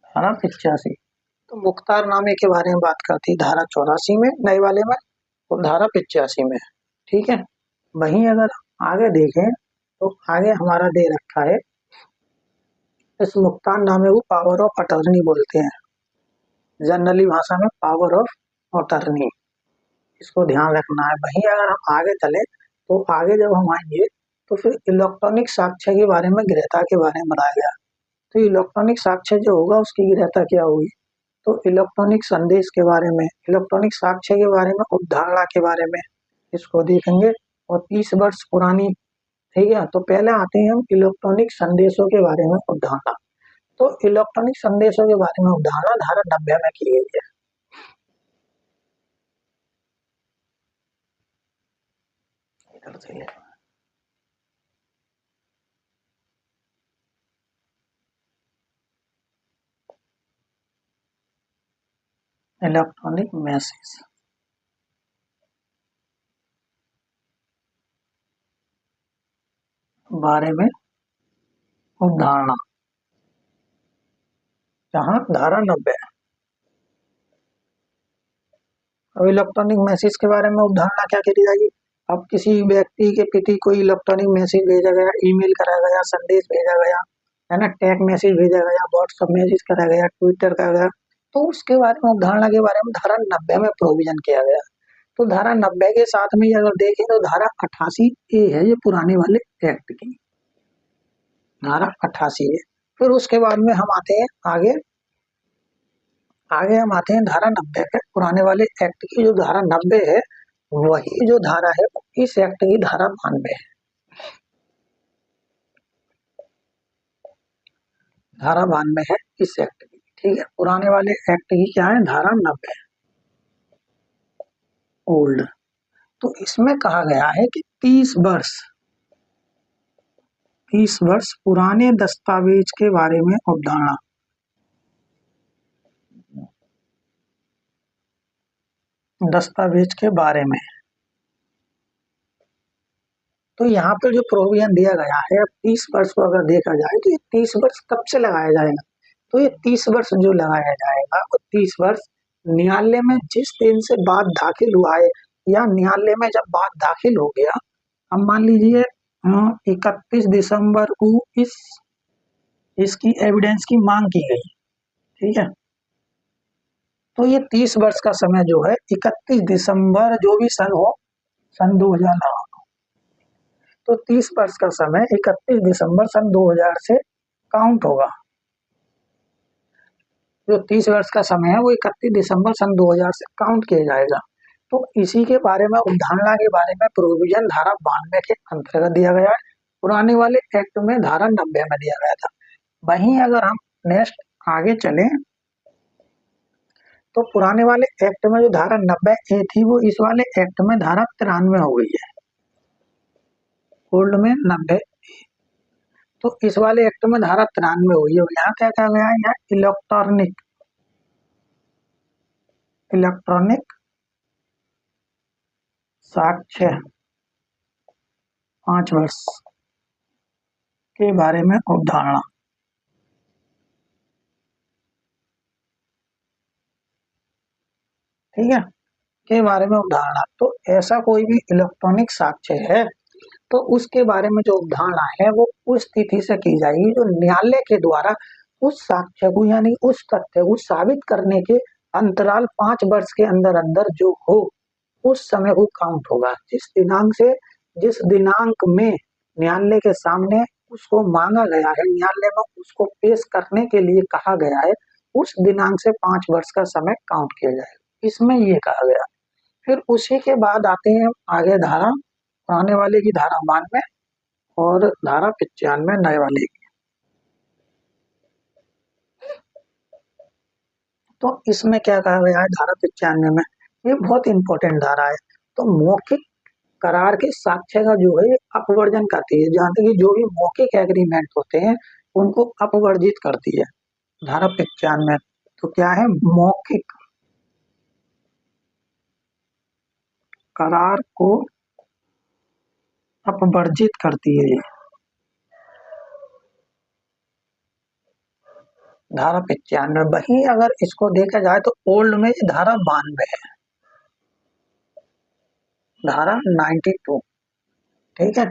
[SPEAKER 1] धारा 85। तो मुख्तार नामे के बारे में बात करती धारा 84 में नए वाले में और धारा 85 में, ठीक है। वहीं अगर आगे देखें तो आगे हमारा दे रखा है, इस मुख्तार नामे को पावर ऑफ अटॉर्नी बोलते हैं, जनरली भाषा में पावर ऑफ अटॉर्नी, इसको ध्यान रखना है। वहीं अगर हम आगे चले तो आगे जब हम आएंगे तो फिर इलेक्ट्रॉनिक साक्ष्य के बारे में, गृहता के बारे में बताया गया। तो इलेक्ट्रॉनिक साक्ष्य जो होगा उसकी गृहता क्या होगी, तो इलेक्ट्रॉनिक संदेश के बारे में, इलेक्ट्रॉनिक साक्ष्य के बारे में, अवधारणा के बारे में इसको देखेंगे। और 30 वर्ष पुरानी, ठीक है। तो पहले आते हैं हम इलेक्ट्रॉनिक संदेशों के बारे में अवधारणा। तो इलेक्ट्रॉनिक संदेशों के बारे में अवधारणा धारा 90 में की गई है। इधर से ले। इलेक्ट्रॉनिक मैसेज बारे में अवधारणा, जहाँ धारा 90। अब इलेक्ट्रॉनिक मैसेज के बारे में अवधारणा क्या करी जाएगी। अब किसी व्यक्ति के प्रति कोई इलेक्ट्रॉनिक मैसेज भेजा गया, ईमेल करा गया, संदेश भेजा गया, है ना, टेक्स्ट मैसेज भेजा गया, व्हाट्सएप मैसेज करा गया, ट्विटर करा गया, तो उसके बारे में अवधारणा के बारे में धारा 90 में प्रोविजन किया गया। तो धारा 90 के साथ में अगर देखें तो धारा 88 है ये पुराने वाले एक्ट की, धारा 88 है। फिर उसके बाद में हम आते हैं आगे, हम आते हैं धारा 90 पे। पुराने वाले एक्ट की जो धारा 90 है वही जो धारा है इस एक्ट की धारा 92 है, धारा 92 है इस एक्ट की, ठीक है। पुराने वाले एक्ट की क्या है, धारा 90 ओल्ड। तो इसमें कहा गया है कि 30 वर्ष पुराने दस्तावेज के बारे में अवधारणा, दस्तावेज के बारे में। तो यहाँ पर जो प्रोविजन दिया गया है, अब 30 वर्ष को अगर देखा जाए तो ये 30 वर्ष कब से लगाया जाएगा, तो ये 30 वर्ष जो लगाया जाएगा वो 30 वर्ष न्यायालय में जिस दिन से बात दाखिल हुआ है, या न्यायालय में जब बात दाखिल हो गया, अब मान लीजिए 31 दिसंबर को इसकी एविडेंस की मांग की गई, ठीक है। तो ये 30 वर्ष का समय जो है 31 दिसंबर जो भी सन हो, सन 2000 लगा, तो 30 वर्ष का समय 31 दिसंबर सन 2000 से काउंट होगा। जो 30 वर्ष का समय है वो 31 दिसंबर सन 2000 से काउंट किया जाएगा। तो इसी के बारे में, अवधारणा के बारे में प्रोविजन धारा 92 के अंतर्गत दिया गया है। पुराने वाले एक्ट में धारा 90 में दिया गया था। वहीं अगर हम नेक्स्ट आगे चलें तो पुराने वाले एक्ट में जो धारा 90 ए थी वो इस वाले एक्ट में धारा 93 हो गई है, ओल्ड में 90। तो इस वाले एक्ट में धारा 93 हुई है। यहाँ क्या कहा गया है, यहाँ इलेक्ट्रॉनिक साक्ष्य 5 वर्ष के बारे में अवधारणा, ठीक है। के बारे में अवधारणा। तो ऐसा कोई भी इलेक्ट्रॉनिक साक्ष्य है तो उसके बारे में जो अवधारणा है वो उस तिथि से की जाएगी जो न्यायालय के द्वारा उस साक्ष्य को यानी उस तथ्य को साबित करने के अंतराल 5 वर्ष के अंदर अंदर जो हो उस समय को काउंट होगा। जिस दिनांक में न्यायालय के सामने उसको मांगा गया है, न्यायालय में उसको पेश करने के लिए कहा गया है, उस दिनांक से 5 वर्ष का समय काउंट किया जाएगा। इसमें ये कहा गया। फिर उसी के बाद आते हैं आगे धारा पुराने वाले की धारा 92 और धारा 95 नए वाले की। तो इसमें क्या कहा गया है धारा 95 में, ये बहुत इंपॉर्टेंट धारा है। तो मौखिक करार के साक्ष्य का जो है अपवर्जन करती है, जहाँ तक कि जो भी मौखिक एग्रीमेंट होते हैं उनको अपवर्जित करती है धारा 95। तो क्या है, मौखिक करार को अपवर्जित करती है धारा 95। वही अगर इसको देखा जाए तो ओल्ड में धारा 92 है, धारा 92, ठीक है।